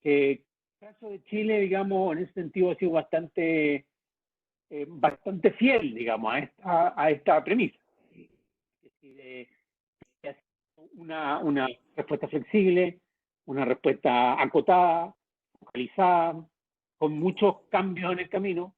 que el caso de Chile, digamos, en ese sentido ha sido bastante fiel, digamos, a esta premisa. Es decir, una respuesta flexible, una respuesta acotada, focalizada, con muchos cambios en el camino,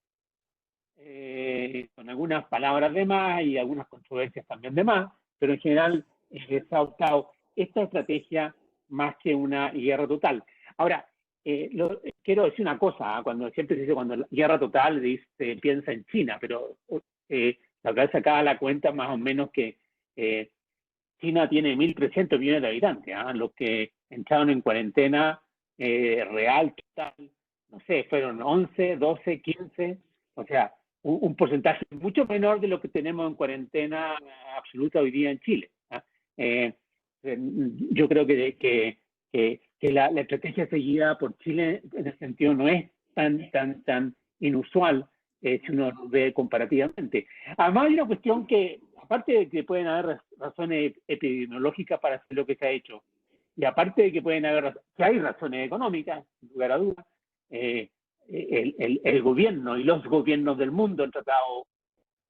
con algunas palabras de más y algunas controversias también de más, pero en general se ha optado esta estrategia más que una guerra total. Ahora, quiero decir una cosa, cuando siempre se dice cuando la guerra total se piensa en China, pero la verdad sacaba la cuenta más o menos que China tiene 1.300 millones de habitantes, los que entraron en cuarentena real, total, no sé, fueron 11, 12, 15, o sea, un porcentaje mucho menor de lo que tenemos en cuarentena absoluta hoy día en Chile. Yo creo que la estrategia seguida por Chile en ese sentido no es tan inusual si uno lo ve comparativamente. Además hay una cuestión que, aparte de que pueden haber razones epidemiológicas para hacer lo que se ha hecho, y aparte de que que hay razones económicas, sin lugar a dudas, el gobierno y los gobiernos del mundo han tratado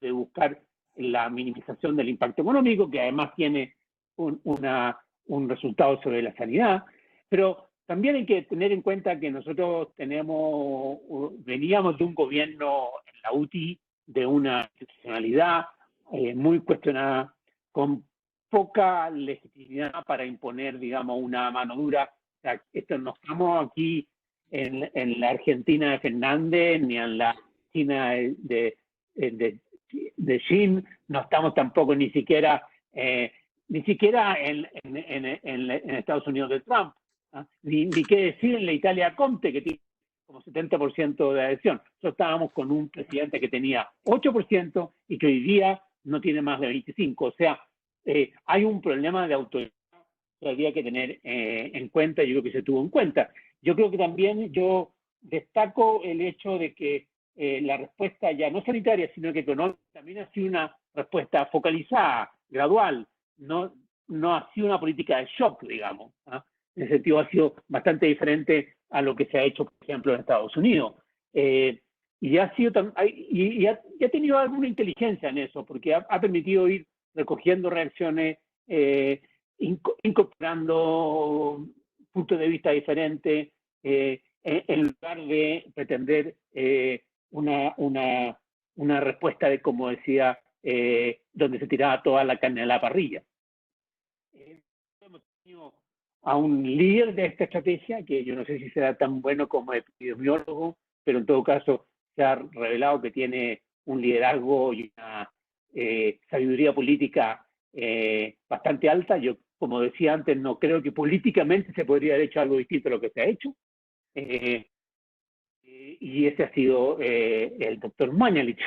de buscar la minimización del impacto económico, que además tiene un resultado sobre la sanidad, pero también hay que tener en cuenta que nosotros veníamos de un gobierno en la UTI, de una institucionalidad muy cuestionada, con poca legitimidad para imponer, digamos, una mano dura. O sea, no estamos aquí en la Argentina de Fernández, ni en la China de Xi, no estamos tampoco ni siquiera en Estados Unidos de Trump, ni qué decir en la Italia Conte, que tiene como 70% de adhesión. Nosotros estábamos con un presidente que tenía 8% y que hoy día no tiene más de 25%. O sea, hay un problema de autoridad que había que tener en cuenta, y yo creo que se tuvo en cuenta. Yo creo que también yo destaco el hecho de que la respuesta ya no sanitaria, sino que económica, también ha sido una respuesta focalizada, gradual, no ha sido una política de shock, digamos. En ese sentido ha sido bastante diferente a lo que se ha hecho, por ejemplo, en Estados Unidos. Y ha tenido alguna inteligencia en eso, porque ha permitido ir recogiendo reacciones, incorporando puntos de vista diferentes, en lugar de pretender una respuesta de, como decía, donde se tiraba toda la carne a la parrilla. Hemos tenido a un líder de esta estrategia, que yo no sé si será tan bueno como epidemiólogo, pero en todo caso se ha revelado que tiene un liderazgo y una sabiduría política bastante alta. Yo, como decía antes, no creo que políticamente se podría haber hecho algo distinto a lo que se ha hecho. Y ese ha sido el doctor Mañalich,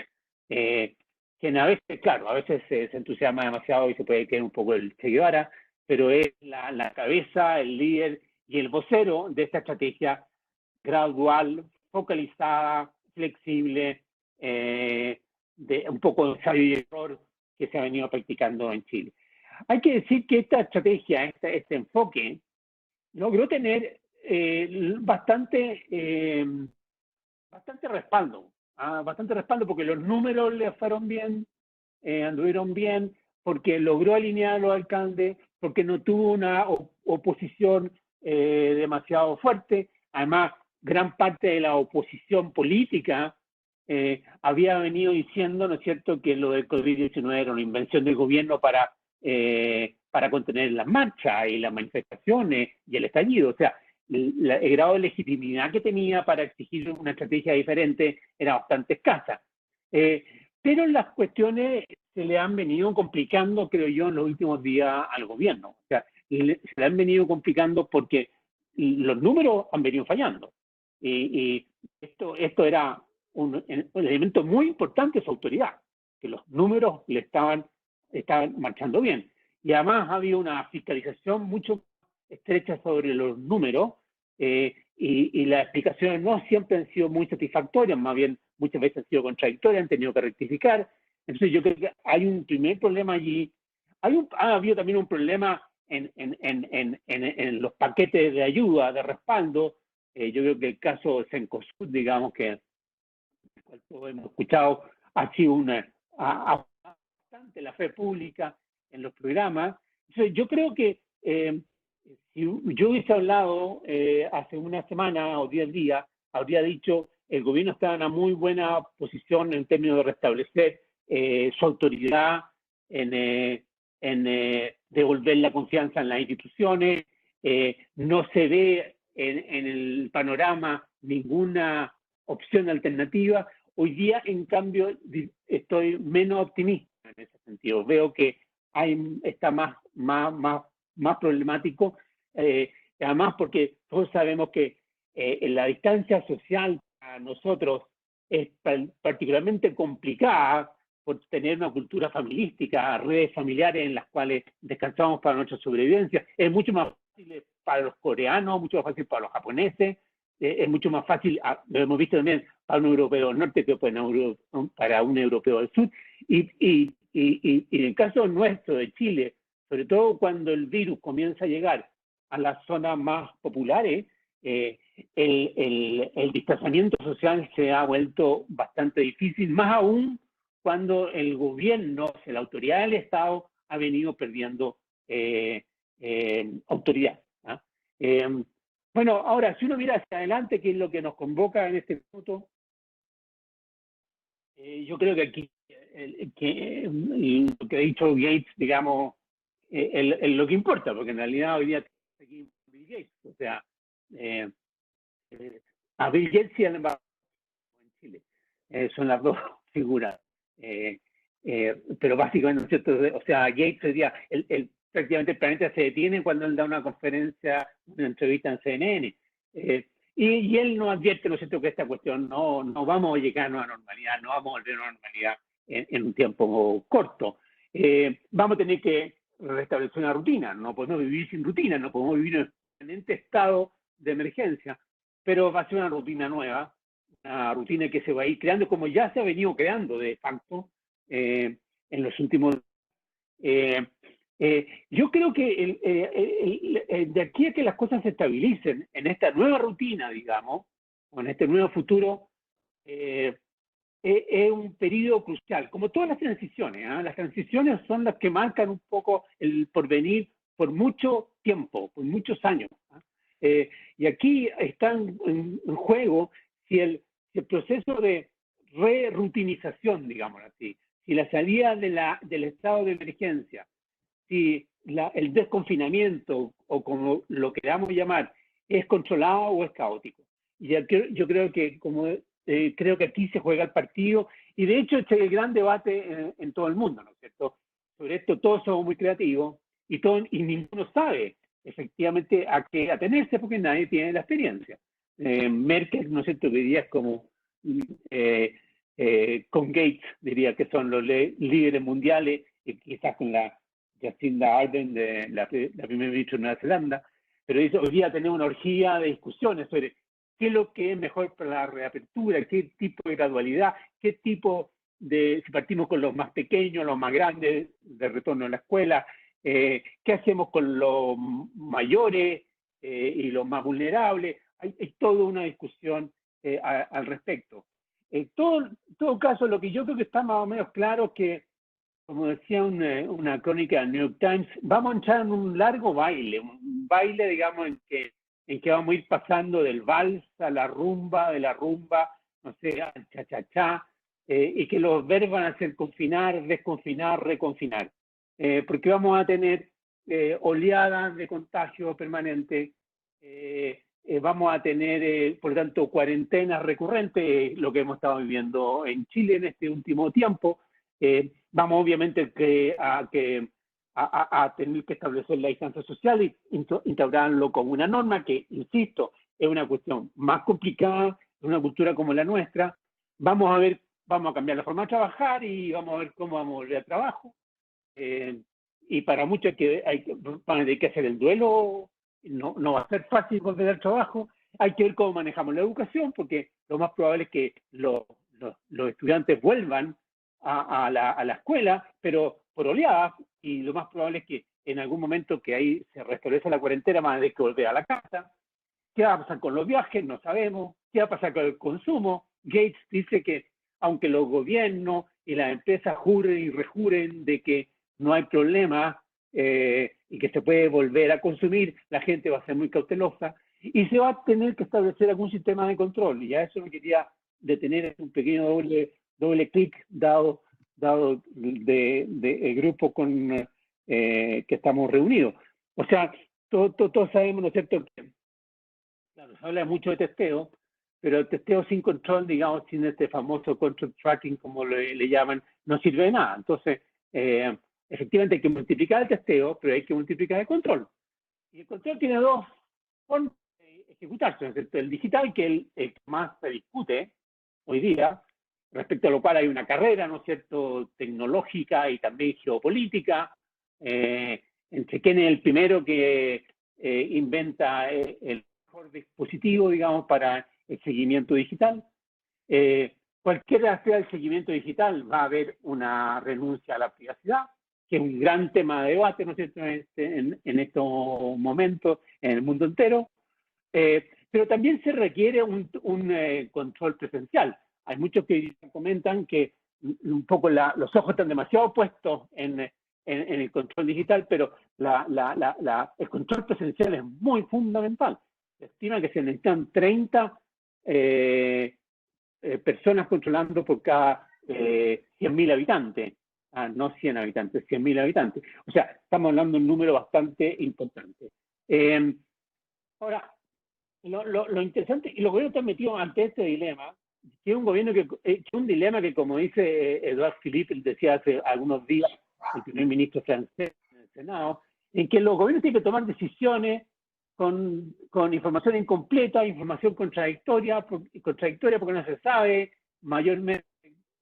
quien a veces, claro, a veces se entusiasma demasiado y se puede quedar un poco el Che Guevara, pero es la cabeza, el líder y el vocero de esta estrategia gradual, focalizada, flexible, de un poco de ensayo y error que se ha venido practicando en Chile. Hay que decir que esta estrategia, este enfoque, logró tener bastante respaldo, bastante respaldo porque los números le fueron bien, anduvieron bien, porque logró alinear a los alcaldes, porque no tuvo una oposición demasiado fuerte. Además, gran parte de la oposición política había venido diciendo, ¿no es cierto?, que lo del COVID-19 era una invención del gobierno para contener las marchas y las manifestaciones y el estallido. O sea, el grado de legitimidad que tenía para exigir una estrategia diferente era bastante escasa. Pero las cuestiones se le han venido complicando, creo yo, en los últimos días al gobierno. O sea, se le han venido complicando porque los números han venido fallando. Y esto era un elemento muy importante de su autoridad, que los números le estaban marchando bien. Y además ha habido una fiscalización mucho estrecha sobre los números, y las explicaciones no siempre han sido muy satisfactorias, más bien muchas veces han sido contradictorias, han tenido que rectificar. Entonces yo creo que hay un primer problema allí. Ha habido también un problema en los paquetes de ayuda, de respaldo. Yo creo que el caso de Cencosud, digamos, que hemos escuchado, ha sido bastante la fe pública en los programas. Entonces, yo creo que si yo hubiese hablado hace una semana o 10 días, habría dicho el gobierno está en una muy buena posición en términos de restablecer su autoridad, en devolver la confianza en las instituciones. No se ve en el panorama ninguna opción alternativa. Hoy día, en cambio, estoy menos optimista en ese sentido. Veo que está más problemático, además porque todos sabemos que la distancia social a nosotros es particularmente complicada por tener una cultura familistica, redes familiares en las cuales descansamos para nuestra sobrevivencia. Es mucho más fácil para los coreanos, mucho más fácil para los japoneses, es mucho más fácil, lo hemos visto también, para un europeo del norte que para un europeo del sur. Y en el caso nuestro de Chile, sobre todo cuando el virus comienza a llegar a las zonas más populares, el desplazamiento social se ha vuelto bastante difícil, más aún cuando el gobierno, la autoridad del Estado, ha venido perdiendo autoridad. Bueno, ahora, si uno mira hacia adelante, ¿qué es lo que nos convoca en este punto? Yo creo que aquí lo que ha dicho Gates, digamos, es lo que importa, porque en realidad hoy día aquí Bill Gates, o sea, a Bill Gates y a en Chile son las dos figuras, pero básicamente, ¿no es cierto? O sea, Gates decía, prácticamente el planeta se detiene cuando él da una conferencia, una entrevista en CNN. Y él nos advierte, ¿no es cierto?, que esta cuestión no vamos a llegar a una normalidad, no vamos a volver a una normalidad en un tiempo corto. Vamos a tener que restablecer una rutina, no podemos vivir sin rutina, no podemos vivir en un permanente estado de emergencia, pero va a ser una rutina nueva, una rutina que se va a ir creando como ya se ha venido creando de facto en los últimos yo creo que de aquí a que las cosas se estabilicen en esta nueva rutina, digamos, o en este nuevo futuro, es un periodo crucial, como todas las transiciones. Las transiciones son las que marcan un poco el porvenir por mucho tiempo, por muchos años. Y aquí está en juego si el proceso de re-rutinización, digamos así, si la salida del estado de emergencia, si el desconfinamiento, o como lo queramos llamar, es controlado o es caótico. Y yo creo que creo que aquí se juega el partido, y de hecho este es el gran debate en todo el mundo, ¿no es cierto? Sobre esto todos somos muy creativos y ninguno sabe efectivamente a qué atenerse porque nadie tiene la experiencia. Merkel, ¿no es cierto?, diría es como con Gates, diría que son los líderes mundiales, y quizás con la Jacinda Ardern, de la primera ministra de Nueva Zelanda, pero dice, hoy día tenemos una orgía de discusiones sobre qué es lo que es mejor para la reapertura, qué tipo de gradualidad, qué tipo si partimos con los más pequeños, los más grandes, de retorno a la escuela, qué hacemos con los mayores y los más vulnerables. Hay toda una discusión al respecto. En todo caso, lo que yo creo que está más o menos claro es que, como decía una crónica del New York Times, vamos a entrar en un largo baile, digamos, en que vamos a ir pasando del vals a la rumba, de la rumba, no sé, al cha-cha-cha, y que los verbos van a ser confinar, desconfinar, reconfinar, porque vamos a tener oleadas de contagio permanente, vamos a tener, por lo tanto, cuarentenas recurrentes, lo que hemos estado viviendo en Chile en este último tiempo. Vamos obviamente a tener que establecer la distancia social y integrarlo como una norma que, insisto, es una cuestión más complicada, en una cultura como la nuestra. Vamos a cambiar la forma de trabajar y vamos a ver cómo vamos a volver al trabajo. Y para muchos van a tener que hacer el duelo, no va a ser fácil volver al trabajo. Hay que ver cómo manejamos la educación, porque lo más probable es que los estudiantes vuelvan a la escuela, pero por oleadas, y lo más probable es que en algún momento que ahí se restablece la cuarentena van a tener que volver a la casa. ¿Qué va a pasar con los viajes? No sabemos. ¿Qué va a pasar con el consumo? Gates dice que aunque los gobiernos y las empresas juren y rejuren de que no hay problema y que se puede volver a consumir, la gente va a ser muy cautelosa y se va a tener que establecer algún sistema de control. Y a eso me quería detener un pequeño doble clic dado de grupo con que estamos reunidos. O sea, todos sabemos, ¿no es cierto?, que claro, se habla mucho de testeo, pero el testeo sin control, digamos, sin este famoso control tracking, como le llaman, no sirve de nada. Entonces, efectivamente hay que multiplicar el testeo, pero hay que multiplicar el control. Y el control tiene dos formas de ejecutarse, ¿no es cierto? El digital, que es el que más se discute hoy día, respecto a lo cual hay una carrera, ¿no es cierto?, tecnológica y también geopolítica, entre quién es el primero que inventa el mejor dispositivo, digamos, para el seguimiento digital. Cualquiera sea el seguimiento digital, va a haber una renuncia a la privacidad, que es un gran tema de debate, ¿no es cierto?, en estos momentos en el mundo entero. Pero también se requiere un control presencial. Hay muchos que comentan que un poco los ojos están demasiado puestos en el control digital, pero el control presencial es muy fundamental. Se estima que se necesitan 30 personas controlando por cada 100.000 habitantes. No 100 habitantes, 100.000 habitantes. O sea, estamos hablando de un número bastante importante. Ahora, lo interesante, y los gobiernos están metidos ante este dilema, que es un gobierno un dilema que, como dice Edouard Philippe, decía hace algunos días, el primer ministro francés en el Senado, en que los gobiernos tienen que tomar decisiones con información incompleta, información contradictoria porque no se sabe mayormente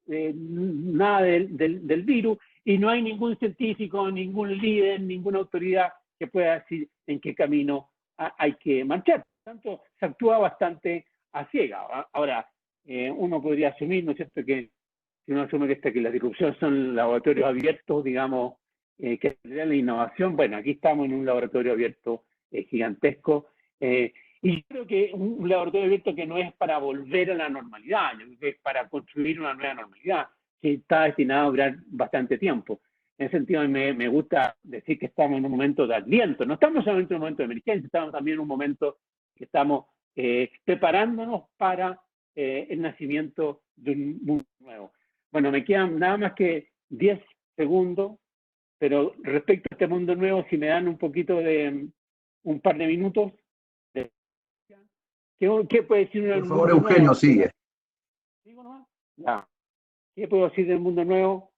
nada del virus, y no hay ningún científico, ningún líder, ninguna autoridad que pueda decir en qué camino hay que marchar. Por tanto, se actúa bastante a ciega. Ahora, uno podría asumir, ¿no es cierto?, que si uno asume que la disrupción son laboratorios abiertos, digamos, que sería la innovación. Bueno, aquí estamos en un laboratorio abierto gigantesco, y yo creo que un laboratorio abierto que no es para volver a la normalidad, es para construir una nueva normalidad, que está destinada a durar bastante tiempo. En ese sentido, me gusta decir que estamos en un momento de adviento. No estamos solamente en un momento de emergencia, estamos también en un momento que estamos preparándonos para el nacimiento de un mundo nuevo. Bueno, me quedan nada más que 10 segundos, pero respecto a este mundo nuevo, si me dan un poquito de un par de minutos. ¿Qué puede decir Por favor, Eugenio, nuevo? Sigue. ¿Sigo nomás? Ya. ¿Qué puedo decir del mundo nuevo?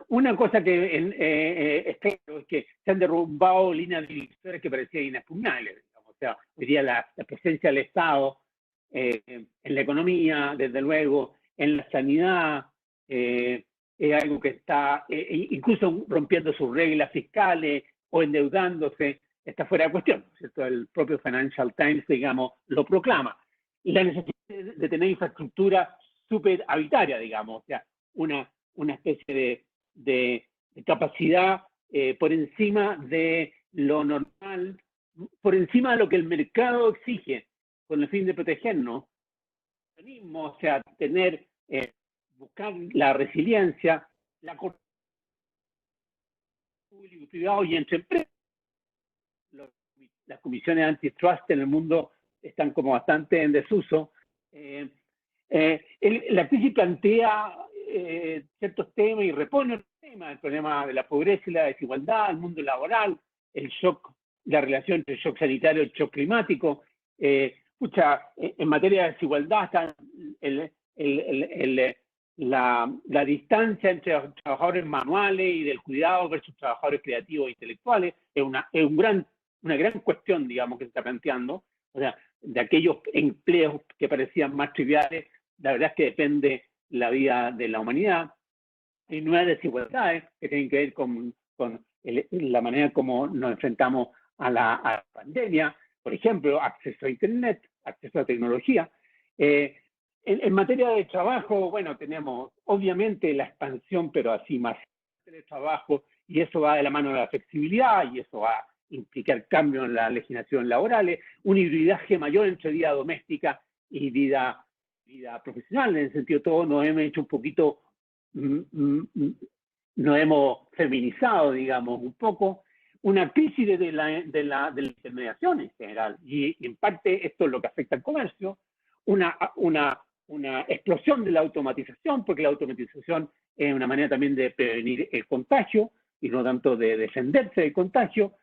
Una cosa que es claro es que se han derrumbado líneas divisorias que parecían inexpugnables. O sea, hoy día la presencia del Estado en la economía, desde luego, en la sanidad, es algo que está incluso rompiendo sus reglas fiscales o endeudándose, está fuera de cuestión, ¿cierto? El propio Financial Times, digamos, lo proclama. Y la necesidad de tener infraestructura súper habitaria, digamos, o sea, una especie de capacidad por encima de lo normal, por encima de lo que el mercado exige, con el fin de protegernos. O sea, buscar la resiliencia, la público y privado y entre empresas. Las comisiones antitrust en el mundo están como bastante en desuso. La crisis plantea ciertos temas y repone otros temas, el problema de la pobreza y la desigualdad, el mundo laboral, el shock, la relación entre el shock sanitario y el shock climático. En materia de desigualdad está la distancia entre los trabajadores manuales y del cuidado versus trabajadores creativos e intelectuales es una gran cuestión, digamos, que se está planteando. O sea, de aquellos empleos que parecían más triviales, la verdad es que depende la vida de la humanidad. Hay nuevas desigualdades que tienen que ver con la manera como nos enfrentamos a la pandemia. Por ejemplo, acceso a Internet, acceso a tecnología. En materia de trabajo, bueno, tenemos obviamente la expansión, pero así más teletrabajo, y eso va de la mano de la flexibilidad, y eso va a implicar cambios en la legislación laboral, una hibridaje mayor entre vida doméstica y vida profesional. En ese sentido, todos nos hemos hecho un poquito, nos hemos feminizado, digamos, un poco, una crisis de la intermediación en general, y en parte esto es lo que afecta al comercio, una explosión de la automatización, porque la automatización es una manera también de prevenir el contagio y no tanto de defenderse del contagio.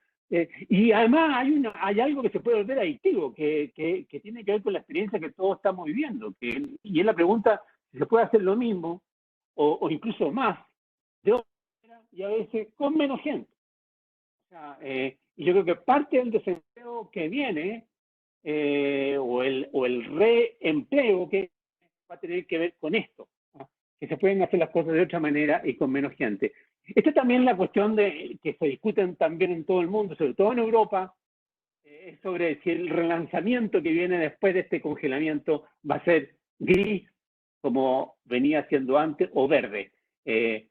Y además hay algo que se puede volver adictivo, que tiene que ver con la experiencia que todos estamos viviendo, y es la pregunta si se puede hacer lo mismo o incluso más, de otra manera y a veces con menos gente. O sea, y yo creo que parte del desempleo que viene, o el reempleo que va a tener que ver con esto, ¿no? Que se pueden hacer las cosas de otra manera y con menos gente. Esta también es la cuestión que se discuten también en todo el mundo, sobre todo en Europa, sobre si el relanzamiento que viene después de este congelamiento va a ser gris, como venía siendo antes, o verde. Y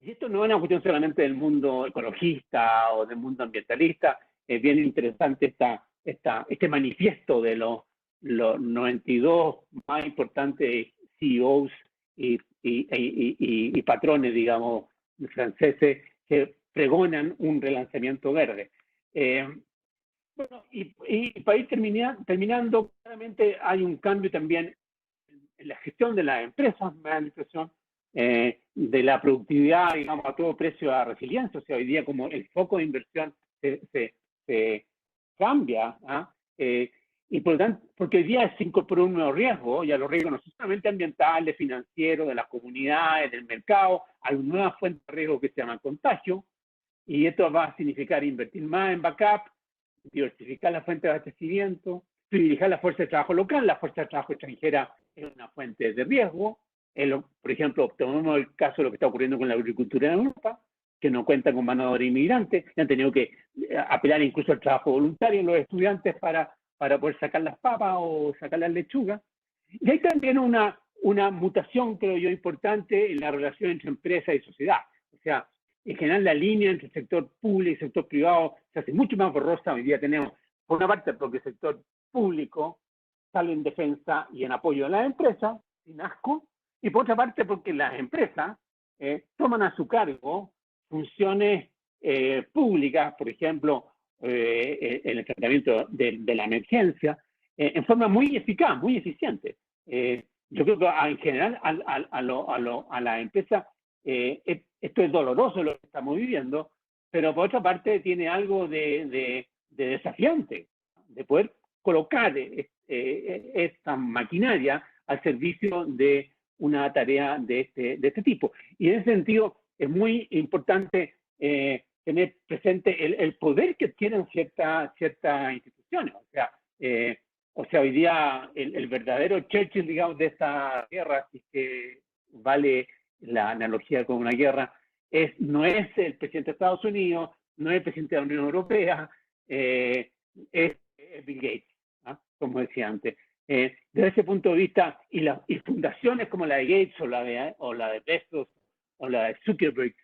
esto no es una cuestión solamente del mundo ecologista o del mundo ambientalista. Es bien interesante este manifiesto de los 92 más importantes CEOs y patrones, digamos, franceses, que pregonan un relanzamiento verde. Bueno, y para ir terminando, claramente hay un cambio también en la gestión de las empresas, me da la impresión, de la productividad, digamos, a todo precio a resiliencia. O sea, hoy día como el foco de inversión se cambia, ¿ah? Y por lo tanto, porque hoy día se incorporó un nuevo riesgo, y a los riesgos no solamente ambientales, financieros, de las comunidades, del mercado, hay una nueva fuente de riesgo que se llama contagio, y esto va a significar invertir más en backup, diversificar la fuente de abastecimiento, privilegiar la fuerza de trabajo local. La fuerza de trabajo extranjera es una fuente de riesgo. Por ejemplo, tomemos el caso de lo que está ocurriendo con la agricultura en Europa, que no cuenta con mano de obra inmigrante, y han tenido que apelar incluso al trabajo voluntario en los estudiantes para poder sacar las papas o sacar las lechugas. Y hay también una mutación, creo yo, importante en la relación entre empresa y sociedad. O sea, en general la línea entre el sector público y el sector privado se hace mucho más borrosa. Hoy día tenemos, por una parte, porque el sector público sale en defensa y en apoyo de las empresas, sin asco, y por otra parte porque las empresas toman a su cargo funciones públicas, por ejemplo, en el tratamiento de la emergencia, en forma muy eficaz, muy eficiente. Yo creo que en general a la empresa esto es doloroso lo que estamos viviendo, pero por otra parte tiene algo de desafiante, de poder colocar esta maquinaria al servicio de una tarea de este tipo. Y en ese sentido es muy importante tener presente el poder que tienen ciertas instituciones. O sea, hoy día el verdadero Churchill, digamos, de esta guerra, si es que vale la analogía con una guerra, no es el presidente de Estados Unidos, no es el presidente de la Unión Europea, es Bill Gates, ¿no? Como decía antes. Desde ese punto de vista, y fundaciones como la de Gates o la de Bezos o la de Zuckerberg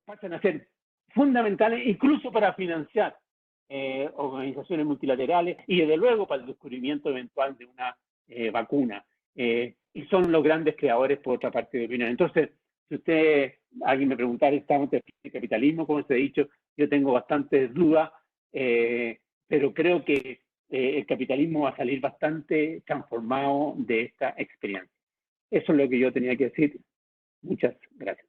pasan a ser fundamentales incluso para financiar organizaciones multilaterales y desde luego para el descubrimiento eventual de una vacuna. Y son los grandes creadores, por otra parte, de opinión. Entonces, si alguien me preguntara, ¿estamos en el capitalismo? Como se ha dicho, yo tengo bastantes dudas, pero creo que el capitalismo va a salir bastante transformado de esta experiencia. Eso es lo que yo tenía que decir. Muchas gracias.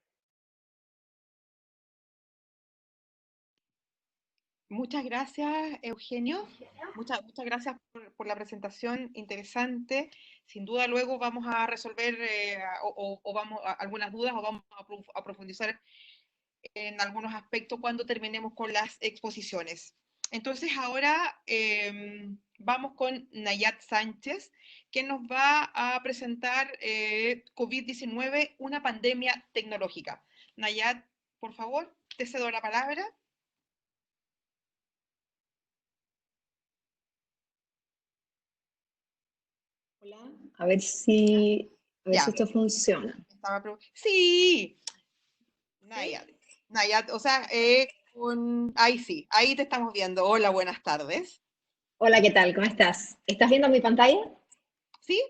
Muchas gracias, Eugenio. Muchas gracias por la presentación interesante. Sin duda luego vamos a resolver algunas dudas o vamos a profundizar en algunos aspectos cuando terminemos con las exposiciones. Entonces ahora vamos con Nayat Sánchez, que nos va a presentar COVID-19, una pandemia tecnológica. Nayat, por favor, te cedo la palabra. Hola, a ver si esto funciona. Sí. Nayat. Nayat, o sea, ahí sí, ahí te estamos viendo. Hola, buenas tardes. Hola, ¿qué tal? ¿Cómo estás? ¿Estás viendo mi pantalla? ¿Sí?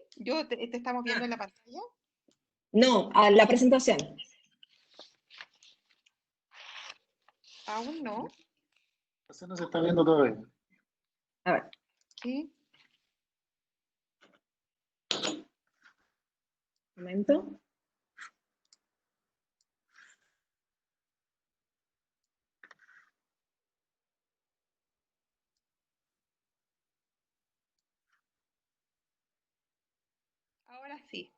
Te estamos viendo en la pantalla. No, a la presentación. Aún no. Eso no se está viendo todavía. A ver, Sí. un momento. Ahora sí.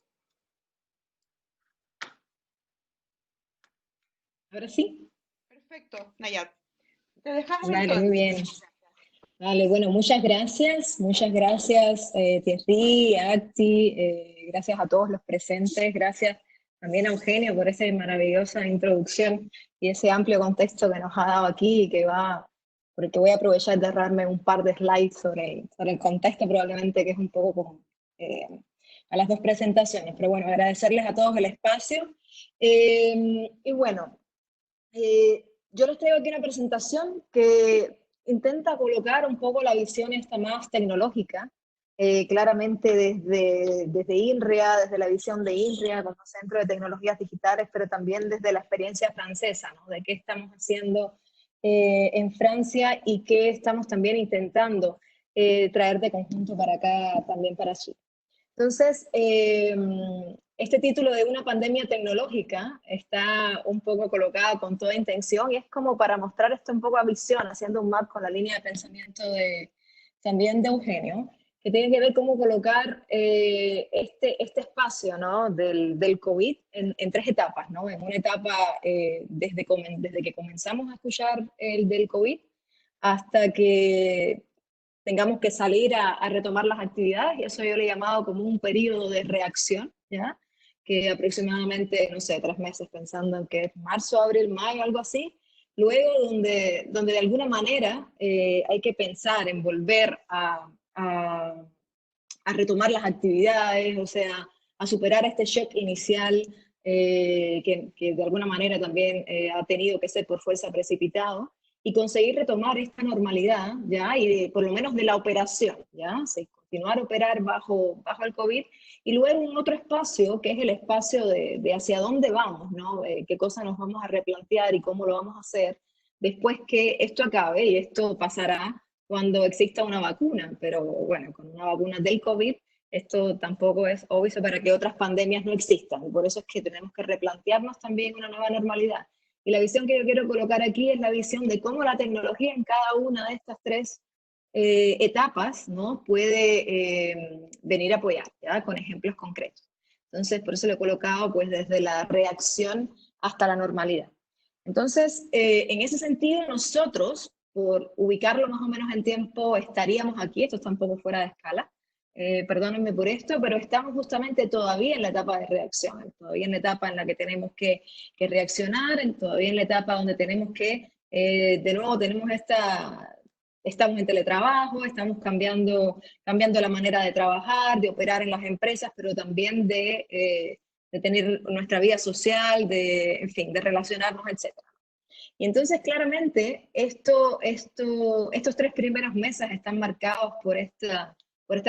Ahora sí. Perfecto, Nayat. Te dejamos Vale, muy bien. entonces. Vale, bueno, muchas gracias, Thierry, Acti, gracias a todos los presentes, gracias también a Eugenio por esa maravillosa introducción y ese amplio contexto que nos ha dado aquí y porque voy a aprovechar de darme un par de slides sobre el contexto probablemente que es un poco como eh, a las dos presentaciones, pero bueno, agradecerles a todos el espacio. Y bueno, yo les traigo aquí una presentación que intenta colocar un poco la visión esta más tecnológica, claramente desde INRIA, desde la visión de INRIA como Centro de Tecnologías Digitales, pero también desde la experiencia francesa, ¿no? De qué estamos haciendo en Francia y qué estamos también intentando traer de conjunto para acá, también para Chile. Entonces, este título de una pandemia tecnológica está un poco colocado con toda intención y es como para mostrar esto un poco a visión, haciendo un map con la línea de pensamiento también de Eugenio, que tiene que ver cómo colocar este espacio, ¿no? del COVID en tres etapas, ¿no? En una etapa desde que comenzamos a escuchar el del COVID hasta que tengamos que salir a retomar las actividades, y eso yo le he llamado como un periodo de reacción, ¿ya? Que aproximadamente, no sé, 3 meses, pensando en que es marzo, abril, mayo, algo así. Luego, donde de alguna manera hay que pensar en volver a retomar las actividades, o sea, a superar este shock inicial que de alguna manera también ha tenido que ser por fuerza precipitado, y conseguir retomar esta normalidad, ¿ya? Y por lo menos de la operación, ¿ya? Sí, continuar a operar bajo el COVID, y luego un otro espacio, que es el espacio de hacia dónde vamos, ¿no? Qué cosas nos vamos a replantear y cómo lo vamos a hacer después que esto acabe, y esto pasará cuando exista una vacuna, pero bueno, con una vacuna del COVID, esto tampoco es obvio para que otras pandemias no existan, y por eso es que tenemos que replantearnos también una nueva normalidad. Y la visión que yo quiero colocar aquí es la visión de cómo la tecnología en cada una de estas tres etapas, ¿no? Puede venir a apoyar, ¿ya? Con ejemplos concretos. Entonces, por eso lo he colocado pues desde la reacción hasta la normalidad. Entonces, en ese sentido, nosotros, por ubicarlo más o menos en tiempo, estaríamos aquí, esto está un poco fuera de escala, perdónenme por esto, pero estamos justamente todavía en la etapa de reacción, todavía en la etapa en la que tenemos que reaccionar, todavía en la etapa donde tenemos que, de nuevo, estamos en teletrabajo, estamos cambiando la manera de trabajar, de operar en las empresas, pero también de tener nuestra vida social, en fin, de relacionarnos, etc. Y entonces, claramente, estos 3 primeros meses están marcados por esta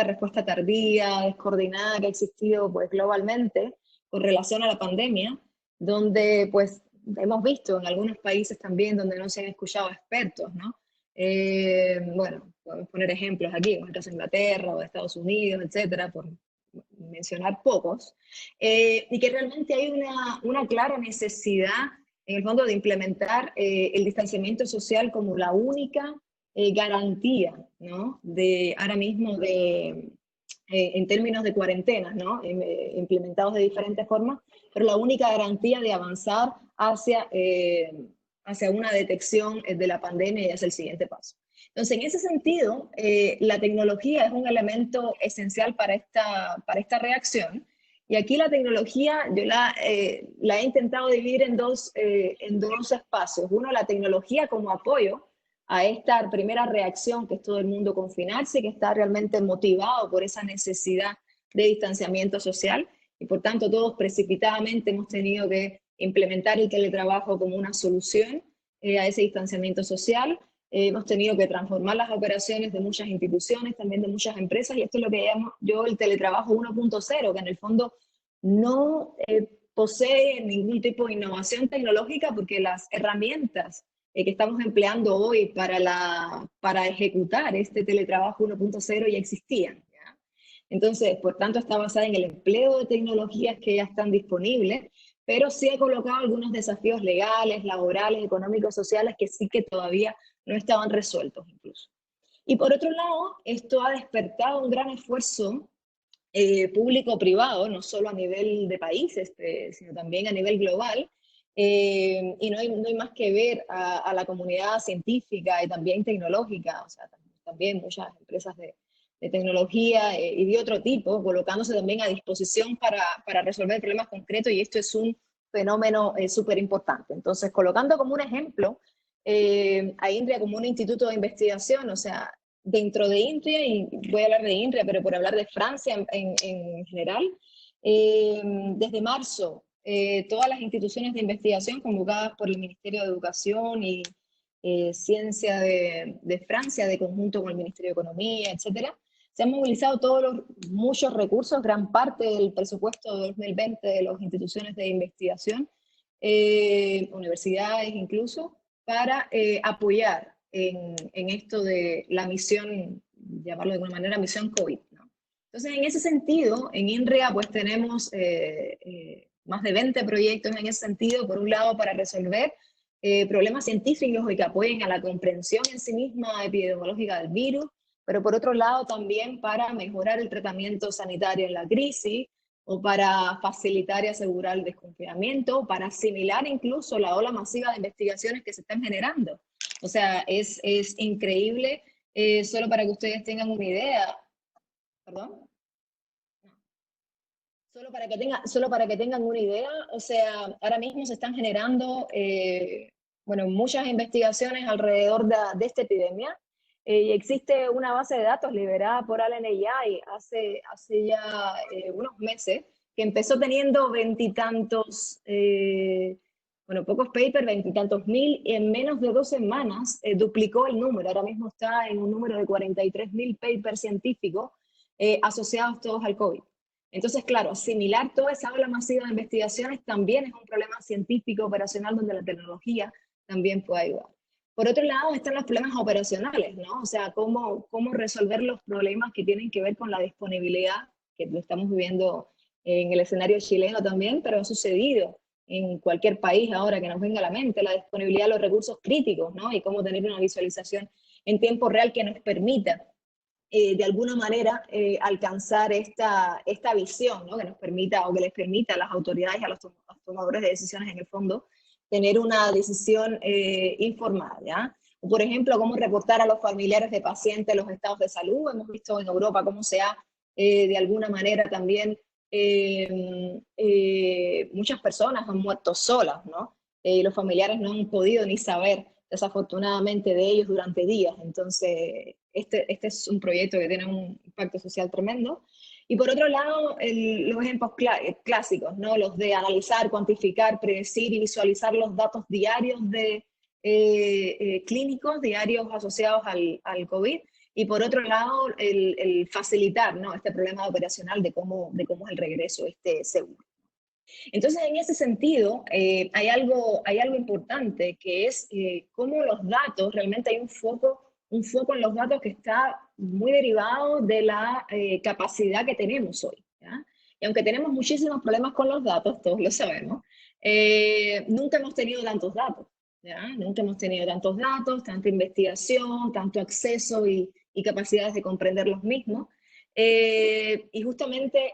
respuesta tardía, descoordinada que ha existido pues, globalmente con relación a la pandemia, donde pues, hemos visto en algunos países también donde no se han escuchado expertos, ¿no? Bueno, podemos poner ejemplos aquí, como el caso de Inglaterra o de Estados Unidos, etcétera, por mencionar pocos, y que realmente hay una clara necesidad en el fondo de implementar el distanciamiento social como la única garantía, ¿no? Ahora mismo en términos de cuarentenas, ¿no? Implementados de diferentes formas, pero la única garantía de avanzar hacia una detección de la pandemia y hacia el siguiente paso. Entonces, en ese sentido, la tecnología es un elemento esencial para esta reacción. Y aquí la tecnología yo la he intentado dividir en dos espacios. Uno, la tecnología como apoyo a esta primera reacción, que es todo el mundo confinarse, que está realmente motivado por esa necesidad de distanciamiento social. Y por tanto, todos precipitadamente hemos tenido que implementar el teletrabajo como una solución a ese distanciamiento social. Hemos tenido que transformar las operaciones de muchas instituciones, también de muchas empresas, y esto es lo que llamo yo el teletrabajo 1.0, que en el fondo no posee ningún tipo de innovación tecnológica, porque las herramientas que estamos empleando hoy para ejecutar este teletrabajo 1.0 ya existían, ¿ya? Entonces, por tanto, está basada en el empleo de tecnologías que ya están disponibles, pero sí ha colocado algunos desafíos legales, laborales, económicos, sociales, que sí que todavía no estaban resueltos incluso. Y por otro lado, esto ha despertado un gran esfuerzo público-privado, no solo a nivel de países, sino también a nivel global, y no hay más que ver a la comunidad científica y también tecnológica, o sea, también muchas empresas de tecnología y de otro tipo, colocándose también a disposición para resolver problemas concretos, y esto es un fenómeno súper importante. Entonces, colocando como un ejemplo a INRIA como un instituto de investigación, o sea, dentro de INRIA, y voy a hablar de INRIA, pero por hablar de Francia en general, desde marzo, todas las instituciones de investigación convocadas por el Ministerio de Educación y Ciencia de Francia, de conjunto con el Ministerio de Economía, etcétera, se han movilizado muchos recursos, gran parte del presupuesto de 2020 de las instituciones de investigación, universidades incluso, para apoyar en esto de la misión, llamarlo de alguna manera, misión COVID, ¿no? Entonces, en ese sentido, en INRIA pues tenemos más de 20 proyectos en ese sentido, por un lado para resolver problemas científicos y que apoyen a la comprensión en sí misma epidemiológica del virus, pero por otro lado también para mejorar el tratamiento sanitario en la crisis, o para facilitar y asegurar el desconfinamiento, o para asimilar incluso la ola masiva de investigaciones que se están generando. O sea, es increíble, solo para que ustedes tengan una idea. ¿Perdón? Solo para que tengan una idea, o sea, ahora mismo se están generando bueno, muchas investigaciones alrededor de esta epidemia. Y existe una base de datos liberada por Allen AI hace ya unos meses, que empezó teniendo veintitantos, bueno, pocos papers, veintitantos mil, y en menos de 2 semanas duplicó el número. Ahora mismo está en un número de 43.000 papers científicos asociados todos al COVID. Entonces, claro, asimilar toda esa ola masiva de investigaciones también es un problema científico operacional donde la tecnología también puede ayudar. Por otro lado, están los problemas operacionales, ¿no? O sea, cómo resolver los problemas que tienen que ver con la disponibilidad, que lo estamos viviendo en el escenario chileno también, pero ha sucedido en cualquier país ahora que nos venga a la mente, la disponibilidad de los recursos críticos, ¿no? Y cómo tener una visualización en tiempo real que nos permita de alguna manera alcanzar esta visión, ¿no? Que nos permita, o que les permita a las autoridades y a los tomadores de decisiones en el fondo, tener una decisión informada, ¿ya? O por ejemplo, cómo reportar a los familiares de pacientes los estados de salud. Hemos visto en Europa cómo se ha, de alguna manera también, muchas personas han muerto solas, ¿no? Los familiares no han podido ni saber, desafortunadamente, de ellos durante días. Entonces, este es un proyecto que tiene un impacto social tremendo. Y por otro lado, los ejemplos clásicos, ¿no? Los de analizar, cuantificar, predecir y visualizar los datos diarios clínicos, diarios asociados al COVID. Y por otro lado, el facilitar, ¿no? Este problema operacional de cómo es el regreso seguro. Entonces, en ese sentido, hay algo importante, que es cómo los datos, realmente hay un foco en los datos que está muy derivado de la capacidad que tenemos hoy, ¿ya? Y aunque tenemos muchísimos problemas con los datos, todos lo sabemos, nunca hemos tenido tantos datos, ¿ya? Nunca hemos tenido tantos datos, tanta investigación, tanto acceso y capacidades de comprender los mismos. Y justamente,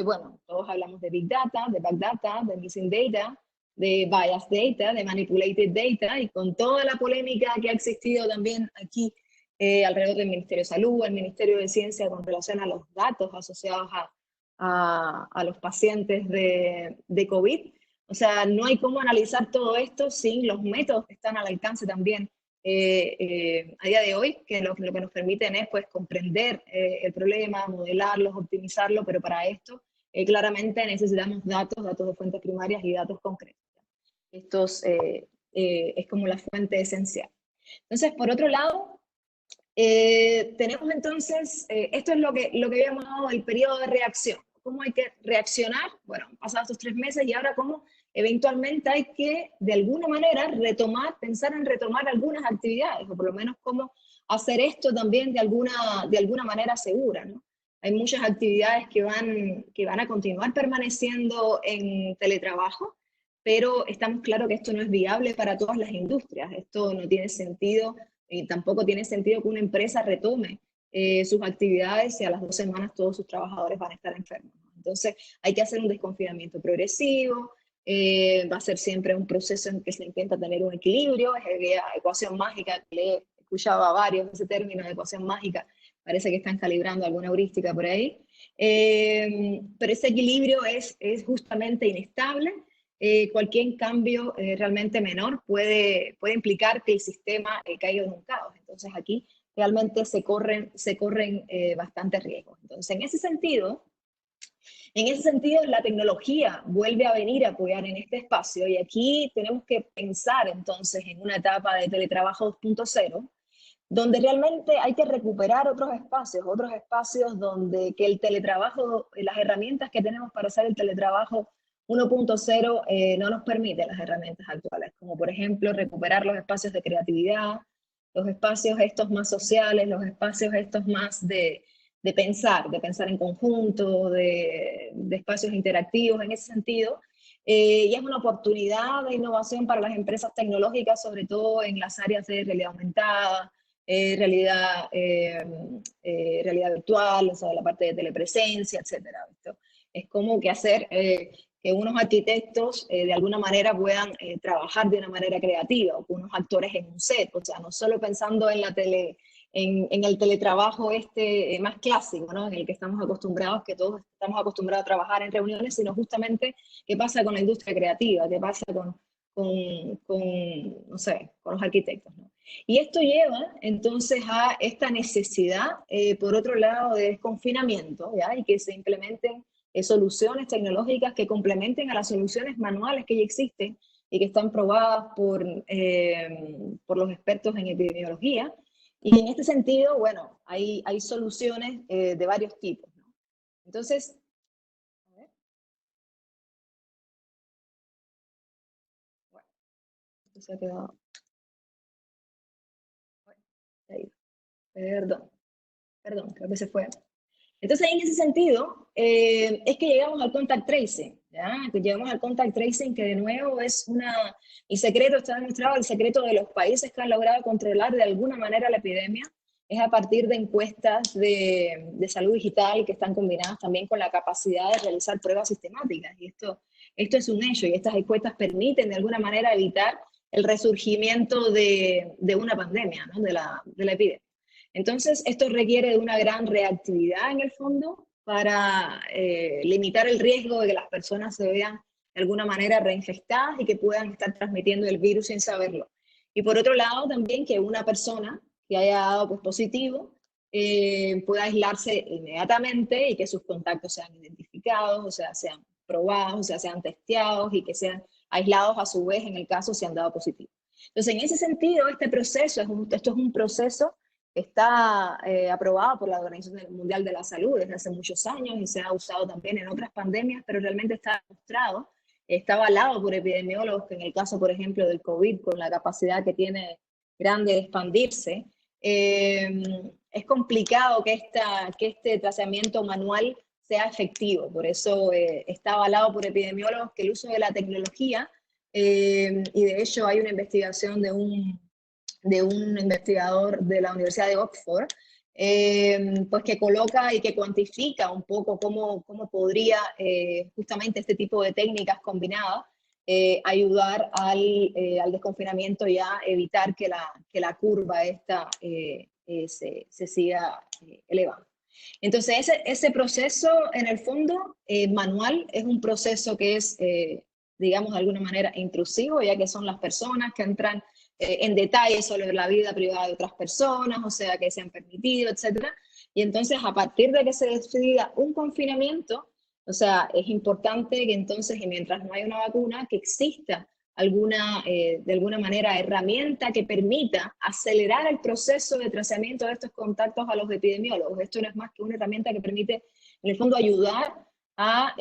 bueno, todos hablamos de Big Data, de Back Data, de Missing Data, de Biased Data, de Manipulated Data, y con toda la polémica que ha existido también aquí alrededor del Ministerio de Salud, el Ministerio de Ciencia, con relación a los datos asociados a los pacientes de COVID. O sea, no hay cómo analizar todo esto sin los métodos que están al alcance también a día de hoy, que lo que nos permiten es pues comprender el problema, modelarlos, optimizarlo, pero para esto claramente necesitamos datos de fuentes primarias y datos concretos. es como la fuente esencial. Entonces, por otro lado, tenemos entonces, esto es lo que habíamos llamado el periodo de reacción. ¿Cómo hay que reaccionar? Bueno, han pasado estos 3 meses y ahora cómo eventualmente hay que, de alguna manera, pensar en retomar algunas actividades, o por lo menos cómo hacer esto también de alguna manera segura, ¿no? Hay muchas actividades que van a continuar permaneciendo en teletrabajo, pero estamos claros que esto no es viable para todas las industrias. Esto no tiene sentido, tampoco tiene sentido que una empresa retome sus actividades y a las 2 semanas todos sus trabajadores van a estar enfermos. Entonces hay que hacer un desconfinamiento progresivo, va a ser siempre un proceso en que se intenta tener un equilibrio, es la ecuación mágica, que le he escuchado a varios ese término de ecuación mágica, parece que están calibrando alguna heurística por ahí, pero ese equilibrio es justamente inestable. Cualquier cambio realmente menor puede implicar que el sistema caiga en un caos. Entonces aquí realmente se corren bastantes riesgos. Entonces en ese sentido, la tecnología vuelve a venir a apoyar en este espacio y aquí tenemos que pensar entonces en una etapa de teletrabajo 2.0, donde realmente hay que recuperar otros espacios donde que el teletrabajo, las herramientas que tenemos para hacer el teletrabajo 1.0 no nos permite las herramientas actuales, como por ejemplo recuperar los espacios de creatividad, los espacios estos más sociales, los espacios estos más de pensar en conjunto, de espacios interactivos en ese sentido. Y es una oportunidad de innovación para las empresas tecnológicas, sobre todo en las áreas de realidad aumentada, realidad virtual, o sea, la parte de telepresencia, etcétera. Es como que hacer que unos arquitectos de alguna manera puedan trabajar de una manera creativa, o con unos actores en un set, o sea, no solo pensando en el teletrabajo más clásico, ¿no? En el que estamos acostumbrados, que todos estamos acostumbrados a trabajar en reuniones, sino justamente qué pasa con la industria creativa, qué pasa con no sé, con los arquitectos, ¿no? Y esto lleva entonces a esta necesidad, por otro lado, de desconfinamiento, ¿ya? Y que se implementen soluciones tecnológicas que complementen a las soluciones manuales que ya existen y que están probadas por los expertos en epidemiología. Y en este sentido, bueno, hay soluciones de varios tipos, ¿no? Entonces, a ver. Bueno, esto se ha quedado. Ahí. Perdón, creo que se fue. Entonces, en ese sentido, es que llegamos al contact tracing, ¿ya? Que llegamos al contact tracing, que de nuevo es el secreto, está demostrado, el secreto de los países que han logrado controlar de alguna manera la epidemia, es a partir de encuestas de salud digital que están combinadas también con la capacidad de realizar pruebas sistemáticas. Y esto es un hecho, y estas encuestas permiten de alguna manera evitar el resurgimiento de una pandemia, ¿no? de la epidemia. Entonces, esto requiere de una gran reactividad en el fondo para limitar el riesgo de que las personas se vean de alguna manera reinfectadas y que puedan estar transmitiendo el virus sin saberlo. Y por otro lado, también que una persona que haya dado pues, positivo pueda aislarse inmediatamente y que sus contactos sean identificados, o sea, sean probados, o sea, sean testeados y que sean aislados a su vez en el caso si han dado positivo. Entonces, en ese sentido, esto es un proceso que está aprobado por la Organización Mundial de la Salud desde hace muchos años y se ha usado también en otras pandemias, pero realmente está demostrado, está avalado por epidemiólogos que en el caso, por ejemplo, del COVID, con la capacidad que tiene grande de expandirse, es complicado que este trazamiento manual sea efectivo. Por eso está avalado por epidemiólogos que el uso de la tecnología, y de hecho hay una investigación de un investigador de la Universidad de Oxford, pues que coloca y que cuantifica un poco cómo podría justamente este tipo de técnicas combinadas ayudar al desconfinamiento y a evitar que la curva esta se siga elevando. Entonces, ese proceso, en el fondo, manual, es un proceso que es, digamos, de alguna manera intrusivo, ya que son las personas que entran en detalle sobre la vida privada de otras personas, o sea, que se han permitido, etcétera. Y entonces, a partir de que se decida un confinamiento, o sea, es importante que entonces, y mientras no haya una vacuna, que exista de alguna manera, herramienta que permita acelerar el proceso de trazamiento de estos contactos a los epidemiólogos. Esto no es más que una herramienta que permite, en el fondo, ayudar a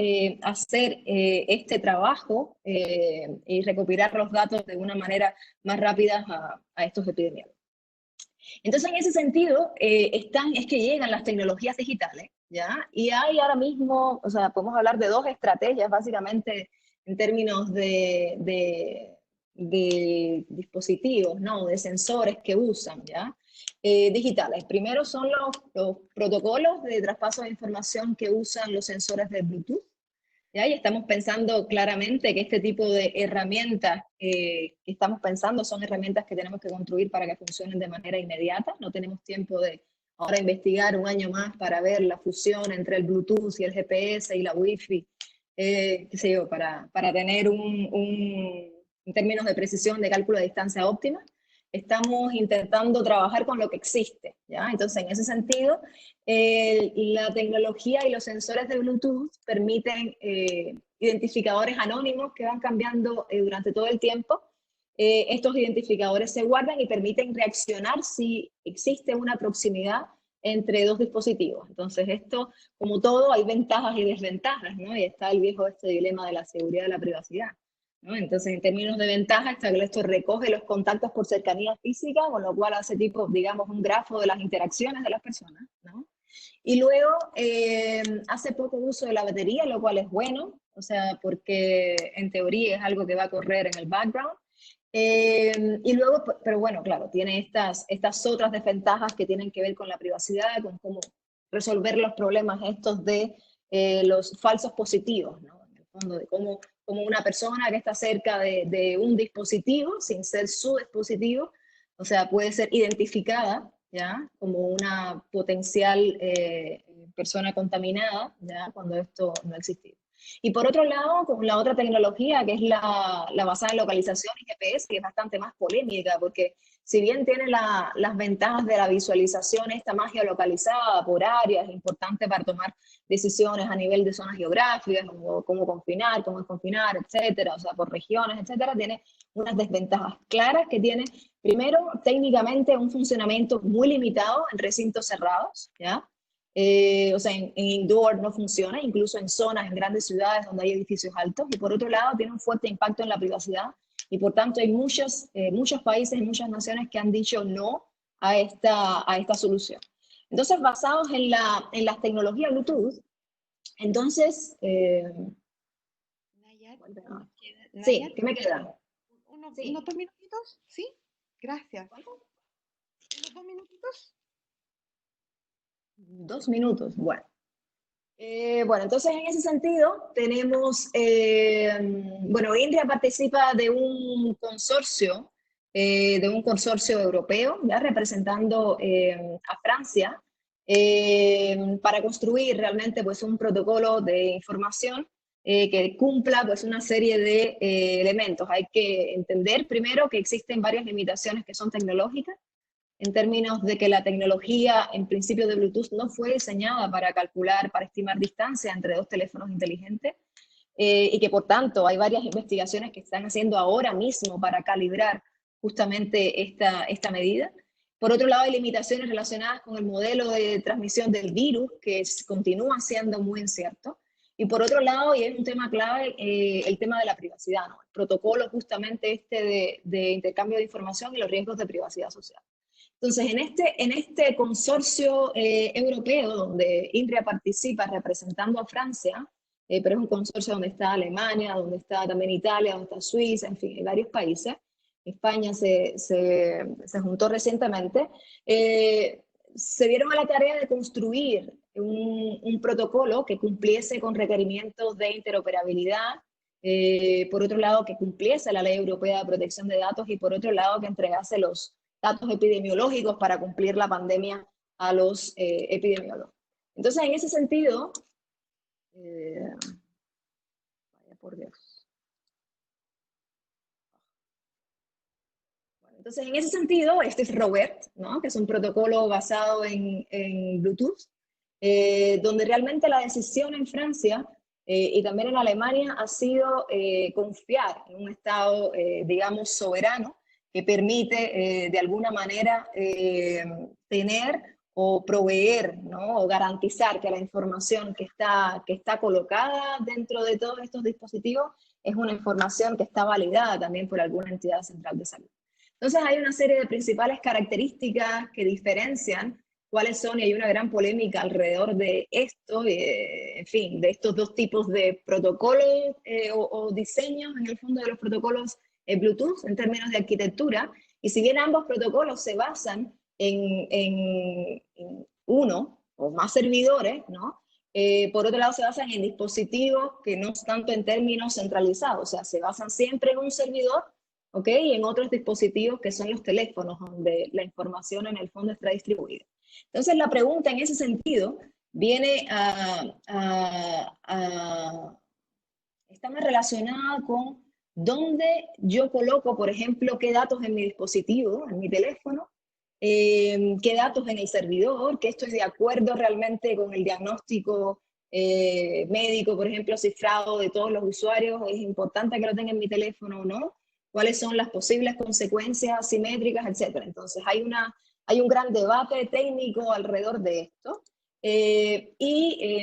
hacer este trabajo y recopilar los datos de una manera más rápida a estos epidemiólogos. Entonces, en ese sentido, es que llegan las tecnologías digitales, ¿ya? Y hay ahora mismo, o sea, podemos hablar de dos estrategias, básicamente, en términos de dispositivos, ¿no? De sensores que usan, ¿ya? Digitales. Primero son los protocolos de traspaso de información que usan los sensores de Bluetooth, ¿ya? Y estamos pensando claramente que este tipo de herramientas que estamos pensando son herramientas que tenemos que construir para que funcionen de manera inmediata. No tenemos tiempo de ahora investigar un año más para ver la fusión entre el Bluetooth y el GPS y la Wi-Fi, qué sé yo, para tener en términos de precisión de cálculo de distancia óptima. Estamos intentando trabajar con lo que existe, ¿ya? Entonces, en ese sentido, la tecnología y los sensores de Bluetooth permiten identificadores anónimos que van cambiando durante todo el tiempo. Estos identificadores se guardan y permiten reaccionar si existe una proximidad entre dos dispositivos. Entonces, esto, como todo, hay ventajas y desventajas, ¿no? Y está el viejo dilema de la seguridad y la privacidad, ¿no? Entonces, en términos de ventaja, esto recoge los contactos por cercanía física, con lo cual hace tipo, digamos, un grafo de las interacciones de las personas, ¿no? Y luego hace poco uso de la batería, lo cual es bueno, o sea, porque en teoría es algo que va a correr en el background. Y luego, pero bueno, claro, tiene estas otras desventajas que tienen que ver con la privacidad, con cómo resolver los problemas estos de los falsos positivos, ¿no? En el fondo, de cómo una persona que está cerca de un dispositivo, sin ser su dispositivo, o sea, puede ser identificada, ¿ya? Como una potencial persona contaminada, ¿ya? Cuando esto no ha existido. Y por otro lado, con la otra tecnología, que es la basada en localización y GPS, que es bastante más polémica, porque si bien tiene las ventajas de la visualización, esta más geolocalizada por áreas, es importante para tomar decisiones a nivel de zonas geográficas, como cómo confinar, cómo desconfinar, etcétera, o sea, por regiones, etcétera, tiene unas desventajas claras que tiene, primero, técnicamente un funcionamiento muy limitado en recintos cerrados, ¿ya? O sea, en indoor no funciona, incluso en zonas, en grandes ciudades donde hay edificios altos, y por otro lado tiene un fuerte impacto en la privacidad, y por tanto hay muchos países y muchas naciones que han dicho no a esta solución. Entonces, basados en las tecnologías Bluetooth, entonces... Nayar, sí, Nayar, ¿qué me queda? unos Sí. 2 minutitos, ¿sí? Gracias. ¿Unos 2 minutitos? 2 minutos, bueno. Bueno, entonces en ese sentido tenemos, bueno, Indra participa de un consorcio europeo, ya representando a Francia, para construir realmente pues un protocolo de información que cumpla pues una serie de elementos. Hay que entender primero que existen varias limitaciones que son tecnológicas, en términos de que la tecnología, en principio de Bluetooth, no fue diseñada para calcular, para estimar distancia entre dos teléfonos inteligentes, y que por tanto hay varias investigaciones que están haciendo ahora mismo para calibrar justamente esta medida. Por otro lado, hay limitaciones relacionadas con el modelo de transmisión del virus, que continúa siendo muy incierto. Y por otro lado, y es un tema clave, el tema de la privacidad, ¿no? El protocolo justamente de intercambio de información y los riesgos de privacidad social. Entonces, en este consorcio europeo, donde Indra participa representando a Francia, pero es un consorcio donde está Alemania, donde está también Italia, donde está Suiza, en fin, hay varios países. España se juntó recientemente. Se dieron a la tarea de construir un protocolo que cumpliese con requerimientos de interoperabilidad, por otro lado, que cumpliese la Ley Europea de Protección de Datos, y por otro lado, que entregase los datos epidemiológicos para cumplir la pandemia a los epidemiólogos. Entonces, en ese sentido, vaya por Dios. Bueno, entonces, en ese sentido, este es Robert, ¿no? Que es un protocolo basado en Bluetooth, donde realmente la decisión en Francia y también en Alemania ha sido confiar en un Estado, digamos, soberano, que permite de alguna manera tener o proveer, ¿no? O garantizar que la información que está colocada dentro de todos estos dispositivos es una información que está validada también por alguna entidad central de salud. Entonces hay una serie de principales características que diferencian cuáles son, y hay una gran polémica alrededor de esto, en fin, de estos dos tipos de protocolos o diseños en el fondo de los protocolos Bluetooth en términos de arquitectura, y si bien ambos protocolos se basan en uno o más servidores, ¿no? Por otro lado se basan en dispositivos que no es tanto en términos centralizados, o sea, se basan siempre en un servidor, ¿ok? Y en otros dispositivos que son los teléfonos, donde la información en el fondo está distribuida. Entonces la pregunta en ese sentido viene está más relacionada con dónde yo coloco, por ejemplo, qué datos en mi dispositivo, en mi teléfono, qué datos en el servidor, que esto es de acuerdo realmente con el diagnóstico médico, por ejemplo, cifrado de todos los usuarios, es importante que lo tenga en mi teléfono o no, cuáles son las posibles consecuencias asimétricas, etc. Entonces hay un gran debate técnico alrededor de esto,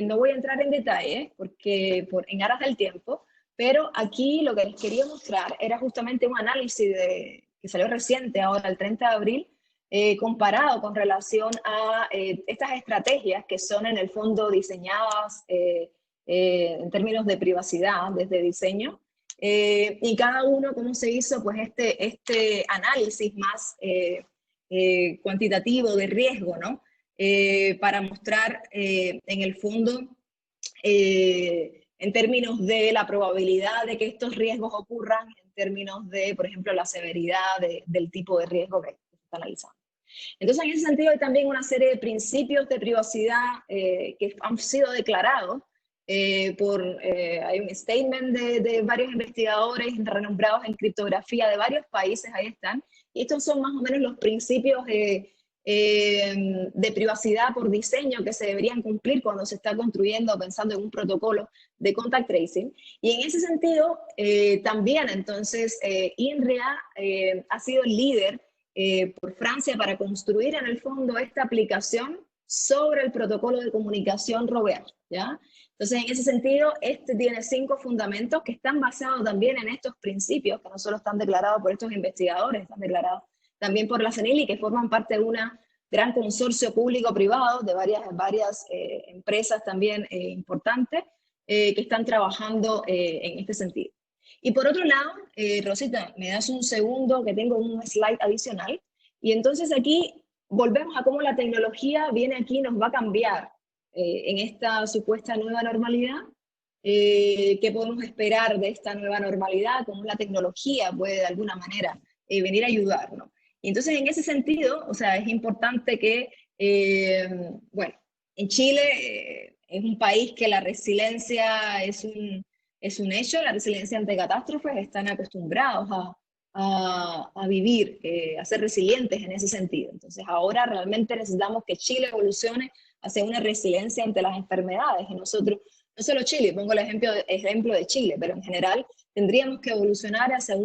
no voy a entrar en detalle porque en aras del tiempo, pero aquí lo que les quería mostrar era justamente un análisis que salió reciente, ahora el 30 de abril, comparado con relación a estas estrategias que son en el fondo diseñadas en términos de privacidad desde diseño, y cada uno cómo se hizo pues este análisis más cuantitativo de riesgo, ¿no? Para mostrar en el fondo en términos de la probabilidad de que estos riesgos ocurran, en términos de, por ejemplo, la severidad del tipo de riesgo que se está analizando. Entonces, en ese sentido, hay también una serie de principios de privacidad que han sido declarados hay un statement de varios investigadores renombrados en criptografía de varios países, ahí están, y estos son más o menos los principios de privacidad por diseño que se deberían cumplir cuando se está construyendo, pensando en un protocolo de contact tracing. Y en ese sentido, también entonces, INRIA ha sido el líder por Francia para construir en el fondo esta aplicación sobre el protocolo de comunicación Robert, ¿ya? Entonces, en ese sentido, este tiene 5 fundamentos que están basados también en estos principios, que no solo están declarados por estos investigadores, están declarados también por la CENIL, que forman parte de una gran consorcio público-privado de varias empresas también importantes que están trabajando en este sentido. Y por otro lado, Rosita, me das un segundo que tengo un slide adicional, y entonces aquí volvemos a cómo la tecnología viene aquí y nos va a cambiar en esta supuesta nueva normalidad. ¿Qué podemos esperar de esta nueva normalidad? ¿Cómo la tecnología puede de alguna manera venir a ayudarnos? Y entonces, en ese sentido, o sea, es importante que, bueno, en Chile es un país que la resiliencia es un hecho, la resiliencia ante catástrofes, están acostumbrados a vivir, a ser resilientes en ese sentido. Entonces, ahora realmente necesitamos que Chile evolucione hacia una resiliencia ante las enfermedades. Y nosotros, no solo Chile, pongo el ejemplo de Chile, pero en general tendríamos que evolucionar hacia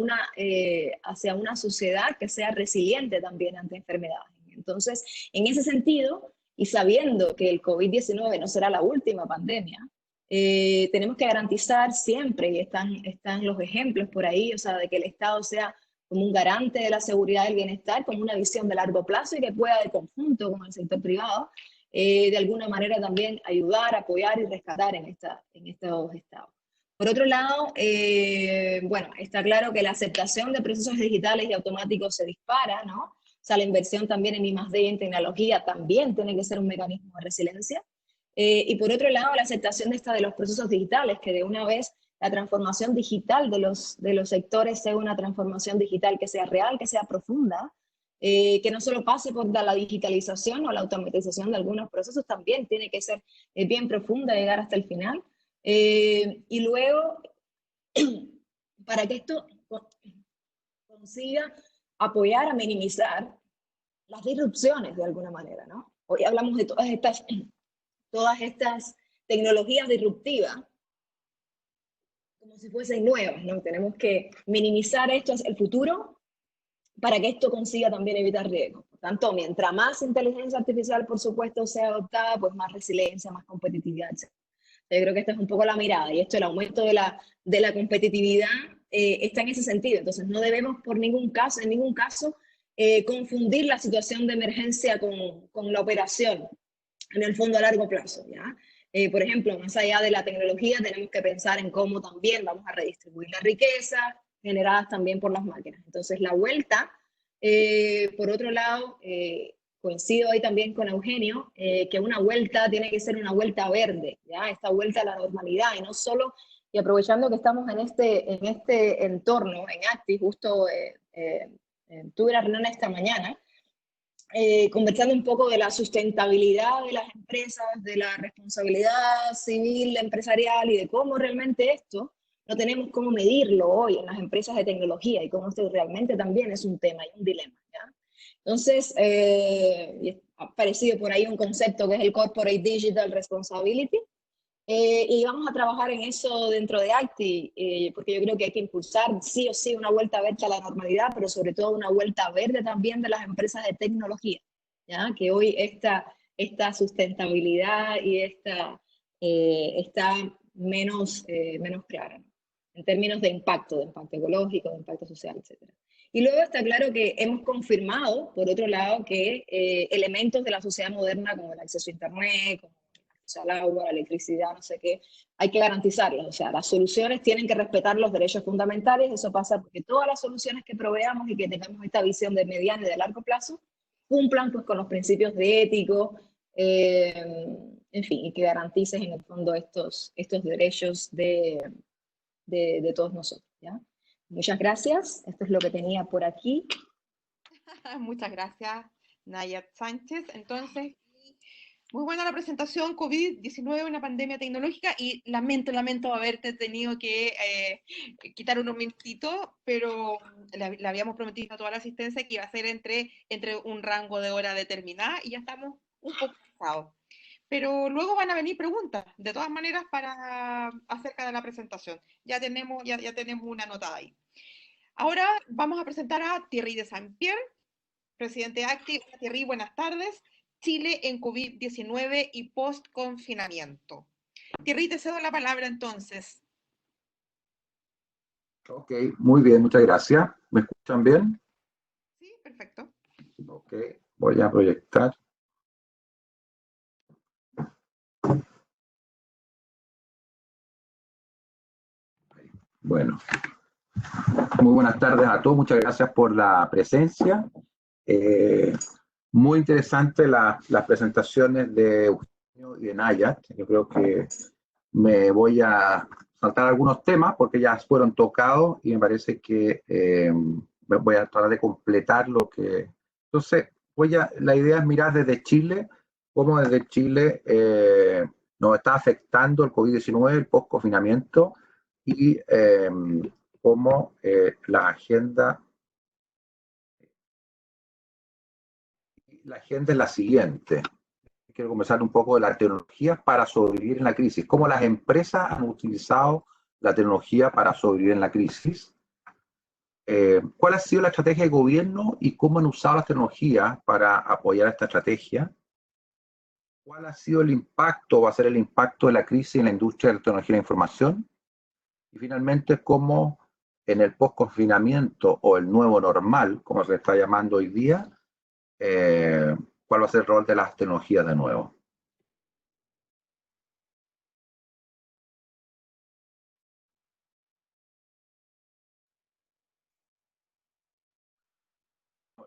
una sociedad que sea resiliente también ante enfermedades. Entonces, en ese sentido, y sabiendo que el COVID-19 no será la última pandemia, tenemos que garantizar siempre, y están los ejemplos por ahí, o sea, de que el Estado sea como un garante de la seguridad y del bienestar, con una visión de largo plazo y que pueda de conjunto con el sector privado, de alguna manera también ayudar, apoyar y rescatar en estos estados. Por otro lado, bueno, está claro que la aceptación de procesos digitales y automáticos se dispara, ¿no? O sea, la inversión también en I+D y en tecnología también tiene que ser un mecanismo de resiliencia. Y por otro lado, la aceptación de los procesos digitales, que de una vez la transformación digital de los sectores sea una transformación digital que sea real, que sea profunda, que no solo pase por la digitalización o la automatización de algunos procesos, también tiene que ser bien profunda, llegar hasta el final. Y luego, para que esto consiga apoyar a minimizar las disrupciones de alguna manera, ¿no? Hoy hablamos de todas estas tecnologías disruptivas si fuesen nuevas, ¿no? Tenemos que minimizar esto hacia el futuro para que esto consiga también evitar riesgos. Por tanto, mientras más inteligencia artificial, por supuesto, sea adoptada, pues más resiliencia, más competitividad, etc. Yo creo que esta es un poco la mirada, y esto, el aumento de la competitividad está en ese sentido. Entonces, no debemos en ningún caso, confundir la situación de emergencia con la operación, en el fondo a largo plazo, ¿ya? Por ejemplo, más allá de la tecnología, tenemos que pensar en cómo también vamos a redistribuir la riqueza generadas también por las máquinas. Entonces, la vuelta, por otro lado, coincido ahí también con Eugenio, que una vuelta tiene que ser una vuelta verde, ¿ya? Esta vuelta a la normalidad, y no solo, y aprovechando que estamos en este entorno, en Acti, justo tuve la reunión esta mañana, conversando un poco de la sustentabilidad de las empresas, de la responsabilidad civil empresarial y de cómo realmente esto no tenemos cómo medirlo hoy en las empresas de tecnología, y cómo esto realmente también es un tema y un dilema, ¿ya? Entonces, ha aparecido por ahí un concepto que es el Corporate Digital Responsibility, y vamos a trabajar en eso dentro de Acti, porque yo creo que hay que impulsar sí o sí una vuelta verde a la normalidad, pero sobre todo una vuelta verde también de las empresas de tecnología, ¿ya? Que hoy esta sustentabilidad y está menos clara, ¿no? En términos de impacto ecológico, de impacto social, etc. Y luego está claro que hemos confirmado, por otro lado, que elementos de la sociedad moderna, como el acceso a Internet, como al agua, la electricidad, no sé qué, hay que garantizarlos. O sea, las soluciones tienen que respetar los derechos fundamentales. Eso pasa porque todas las soluciones que proveamos y que tengamos esta visión de mediano y de largo plazo cumplan pues con los principios de ético, en fin, y que garanticen en el fondo estos derechos de todos nosotros, ¿ya? Muchas gracias. Esto es lo que tenía por aquí. Muchas gracias, Nayat Sánchez. Entonces, muy buena la presentación. COVID-19, una pandemia tecnológica, y lamento haberte tenido que quitar unos minutitos, pero le habíamos prometido a toda la asistencia que iba a ser entre un rango de hora determinada, y ya estamos un poco pasados. Pero luego van a venir preguntas, de todas maneras, acerca de la presentación. Ya tenemos una anotada ahí. Ahora vamos a presentar a Thierry de Saint-Pierre, presidente de Acti. Thierry, buenas tardes. Chile en COVID-19 y post-confinamiento. Thierry, te cedo la palabra entonces. Ok, muy bien, muchas gracias. ¿Me escuchan bien? Sí, perfecto. Ok, voy a proyectar. Bueno, muy buenas tardes a todos, muchas gracias por la presencia. Muy interesante las presentaciones de Eugenio y de Nayat. Yo creo que me voy a saltar algunos temas porque ya fueron tocados y me parece que voy a tratar de completar lo que... Entonces, la idea es mirar desde Chile, cómo desde Chile nos está afectando el COVID-19, el post-confinamiento, y cómo la agenda es la siguiente. Quiero conversar un poco de las tecnologías para sobrevivir en la crisis, cómo las empresas han utilizado la tecnología para sobrevivir en la crisis, cuál ha sido la estrategia de gobierno y cómo han usado las tecnologías para apoyar esta estrategia, cuál ha sido el impacto, va a ser el impacto de la crisis en la industria de la tecnología de la información, y finalmente cómo en el post-confinamiento o el nuevo normal, como se está llamando hoy día, cuál va a ser el rol de las tecnologías de nuevo.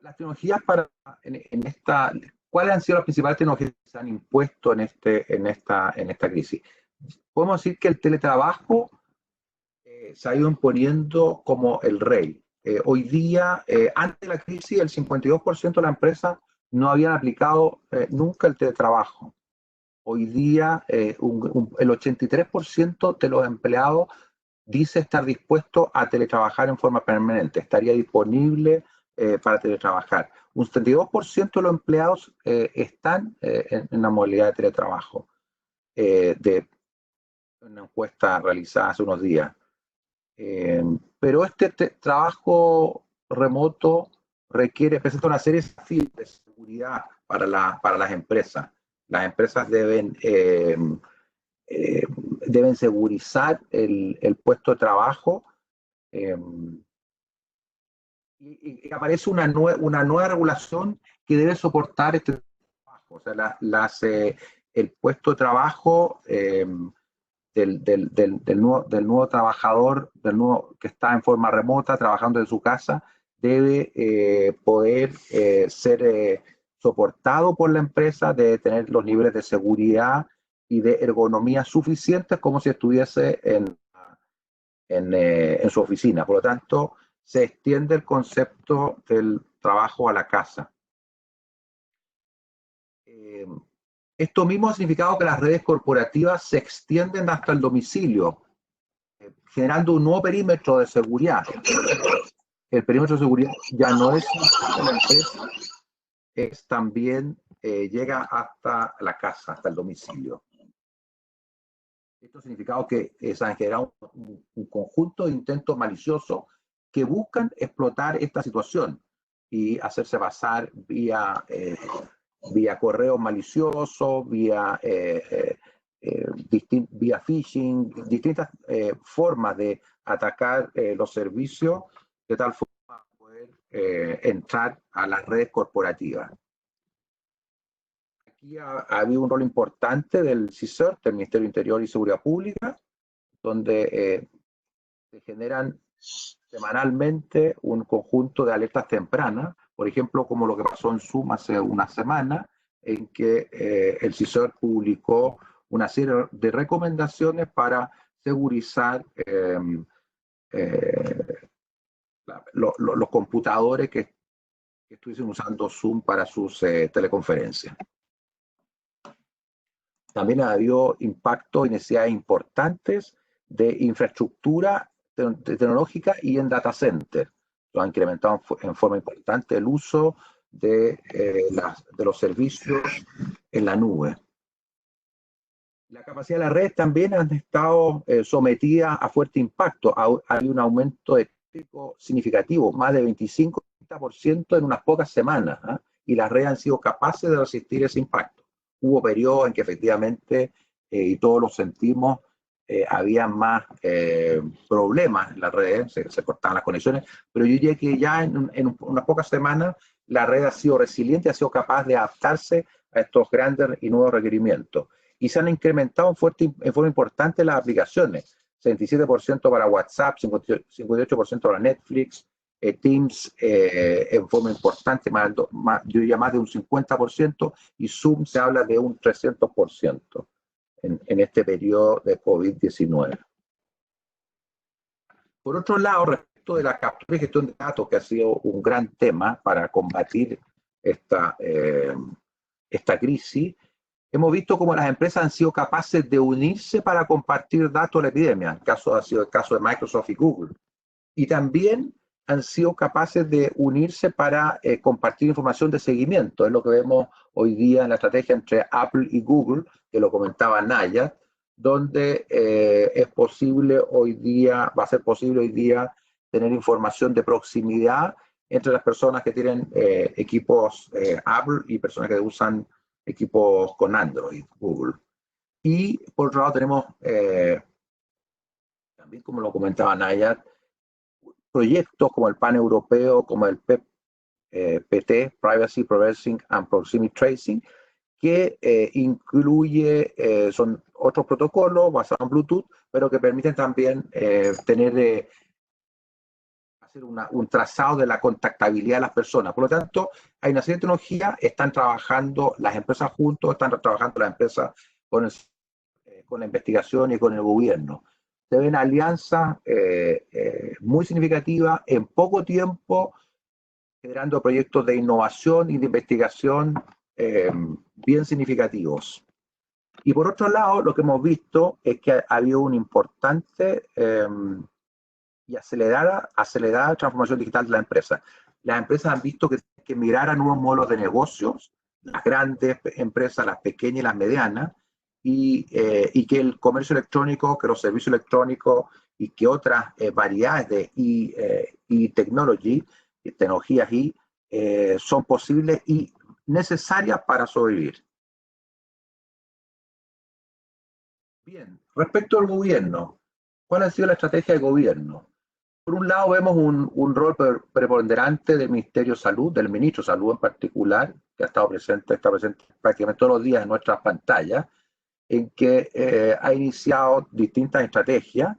Las tecnologías en esta, ¿cuáles han sido las principales tecnologías que se han impuesto en esta crisis? Podemos decir que el teletrabajo se ha ido imponiendo como el rey. Hoy día, antes de la crisis, el 52% de las empresas no habían aplicado nunca el teletrabajo. Hoy día, el 83% de los empleados dice estar dispuesto a teletrabajar en forma permanente, estaría disponible para teletrabajar. Un 72% de los empleados están en la modalidad de teletrabajo, de una encuesta realizada hace unos días. Pero este trabajo remoto presenta una serie de desafíos de seguridad para las empresas. Las empresas deben segurizar el puesto de trabajo, y aparece una nueva regulación que debe soportar este trabajo. O sea, el puesto de trabajo del nuevo trabajador, que está en forma remota, trabajando en su casa, debe poder ser soportado por la empresa, debe tener los niveles de seguridad y de ergonomía suficientes como si estuviese en su oficina. Por lo tanto, se extiende el concepto del trabajo a la casa. Esto mismo ha significado que las redes corporativas se extienden hasta el domicilio, generando un nuevo perímetro de seguridad. El perímetro de seguridad ya no es la empresa, es también llega hasta la casa, hasta el domicilio. Esto ha significado que se han generado un conjunto de intentos maliciosos que buscan explotar esta situación y hacerse pasar vía correo malicioso, vía phishing, distintas formas de atacar los servicios, de tal forma poder entrar a las redes corporativas. Aquí ha habido un rol importante del CISERT, del Ministerio del Interior y Seguridad Pública, donde se generan semanalmente un conjunto de alertas tempranas, por ejemplo, como lo que pasó en Zoom hace una semana, en que el CISERT publicó una serie de recomendaciones para segurizar los computadores que estuviesen usando Zoom para sus teleconferencias. También ha habido impactos y necesidades importantes de infraestructura tecnológica y en data center. Lo han incrementado en forma importante el uso de los servicios en la nube. La capacidad de la red también han estado sometidas a fuerte impacto. Hay un aumento de tráfico significativo, más de 25% en unas pocas semanas, ¿eh? Y las redes han sido capaces de resistir ese impacto. Hubo periodos en que efectivamente, y todos lo sentimos, había más problemas en las redes, se cortaban las conexiones, pero yo diría que ya en unas pocas semanas la red ha sido resiliente, ha sido capaz de adaptarse a estos grandes y nuevos requerimientos. Y se han incrementado en forma importante las aplicaciones, 67% para WhatsApp, 58% para Netflix, Teams en forma importante, yo diría más de un 50%, y Zoom se habla de un 300% en este periodo de COVID-19. Por otro lado, respecto de la captura y gestión de datos, que ha sido un gran tema para combatir esta crisis, hemos visto cómo las empresas han sido capaces de unirse para compartir datos de la epidemia. Ha sido el caso de Microsoft y Google. Y también han sido capaces de unirse para compartir información de seguimiento. Es lo que vemos hoy día en la estrategia entre Apple y Google, que lo comentaba Naya, donde va a ser posible hoy día tener información de proximidad entre las personas que tienen equipos Apple y personas que usan equipos con Android, Google. Y por otro lado tenemos, también como lo comentaba Naya, proyectos como el PAN europeo, como el PT, Privacy, Prevention and Proximity Tracing, que son otros protocolos basados en Bluetooth, pero que permiten también hacer un trazado de la contactabilidad de las personas. Por lo tanto, hay una serie de tecnologías, están trabajando las empresas juntos, están trabajando las empresas con la investigación y con el gobierno. Se ven alianzas muy significativas en poco tiempo, generando proyectos de innovación y de investigación bien significativos. Y por otro lado, lo que hemos visto es que ha habido una importante y acelerada transformación digital de la empresa. Las empresas han visto que tienen que mirar a nuevos modelos de negocios, las grandes empresas, las pequeñas y las medianas, y que el comercio electrónico, que los servicios electrónicos y que otras variedades de tecnologías son posibles y necesarias para sobrevivir. Bien, respecto al gobierno, ¿cuál ha sido la estrategia del gobierno? Por un lado vemos un rol preponderante del Ministerio de Salud, del Ministro de Salud en particular, que está presente prácticamente todos los días en nuestras pantallas, en que ha iniciado distintas estrategias.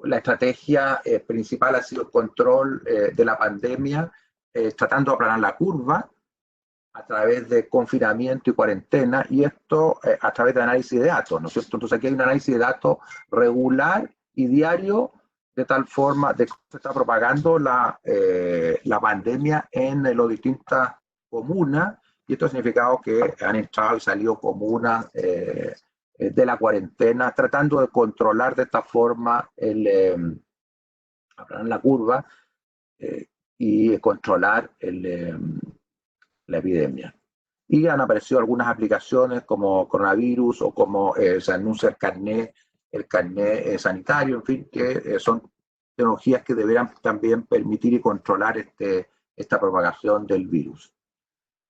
La estrategia principal ha sido el control de la pandemia, tratando de aplanar la curva a través de confinamiento y cuarentena, y esto a través de análisis de datos, ¿no es cierto? Entonces aquí hay un análisis de datos regular y diario, de tal forma de cómo se está propagando la pandemia en las distintas comunas, y esto ha significado que han entrado y salido comunas de la cuarentena, tratando de controlar de esta forma aplanar la curva y controlar la epidemia. Y han aparecido algunas aplicaciones como coronavirus o como se anuncia el carnet sanitario, en fin, que son tecnologías que deberán también permitir y controlar esta propagación del virus.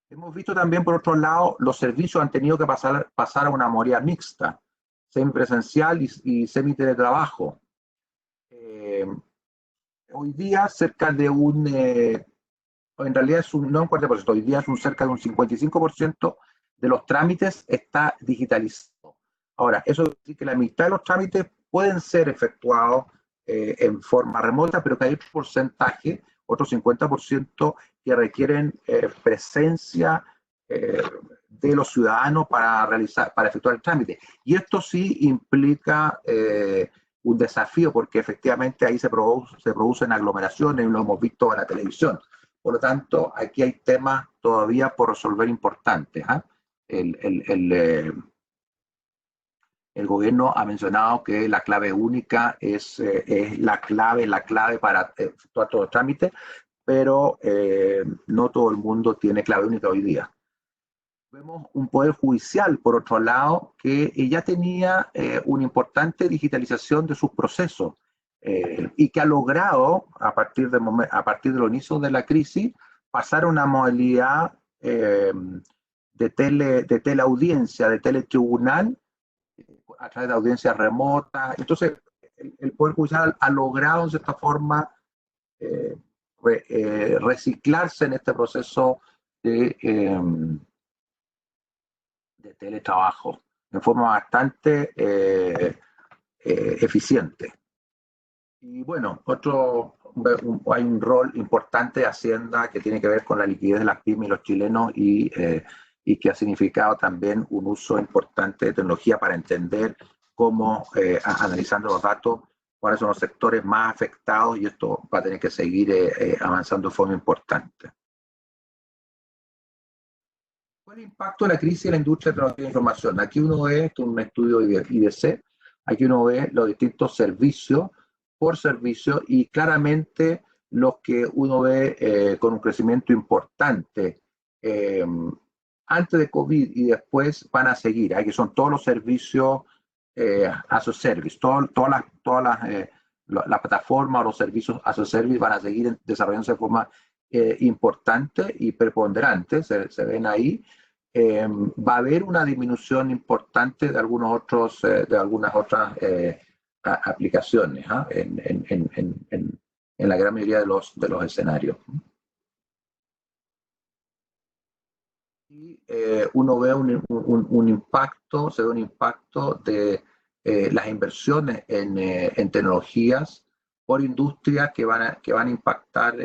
Hemos visto también, por otro lado, los servicios han tenido que pasar a una modalidad mixta, semipresencial y semi-teletrabajo. Hoy día cerca de en realidad no un 40%, hoy día es cerca de un 55% de los trámites está digitalizado. Ahora, eso quiere decir que la mitad de los trámites pueden ser efectuados en forma remota, pero que hay otro porcentaje, otro 50%, que requieren presencia de los ciudadanos para efectuar el trámite. Y esto sí implica un desafío, porque efectivamente ahí se producen aglomeraciones, y lo hemos visto en la televisión. Por lo tanto, aquí hay temas todavía por resolver importantes. El gobierno ha mencionado que la clave única es la clave para efectuar todo el trámite, pero no todo el mundo tiene clave única hoy día. Vemos un poder judicial, por otro lado, que ya tenía una importante digitalización de sus procesos y que ha logrado, a partir de los inicios de la crisis, pasar a una modalidad de teleaudiencia, de teletribunal, a través de audiencias remotas. Entonces, el Poder Judicial ha logrado, en cierta forma, reciclarse en este proceso de teletrabajo en forma bastante eficiente. Y bueno, hay un rol importante de Hacienda que tiene que ver con la liquidez de las pymes y los chilenos y que ha significado también un uso importante de tecnología para entender cómo, analizando los datos, cuáles son los sectores más afectados, y esto va a tener que seguir avanzando de forma importante. ¿Cuál es el impacto de la crisis en la industria de tecnología de información? Aquí uno ve, esto es un estudio IDC, aquí uno ve los distintos servicios por servicio, y claramente los que uno ve con un crecimiento importante antes de COVID y después van a seguir. Aquí son todos los servicios as a service, todas las plataformas o los servicios as a service van a seguir desarrollándose de forma importante y preponderante, se ven ahí. Va a haber una disminución importante de algunas otras aplicaciones en la gran mayoría de los escenarios. Y uno ve un impacto, se ve un impacto de las inversiones en tecnologías por industrias que van a impactar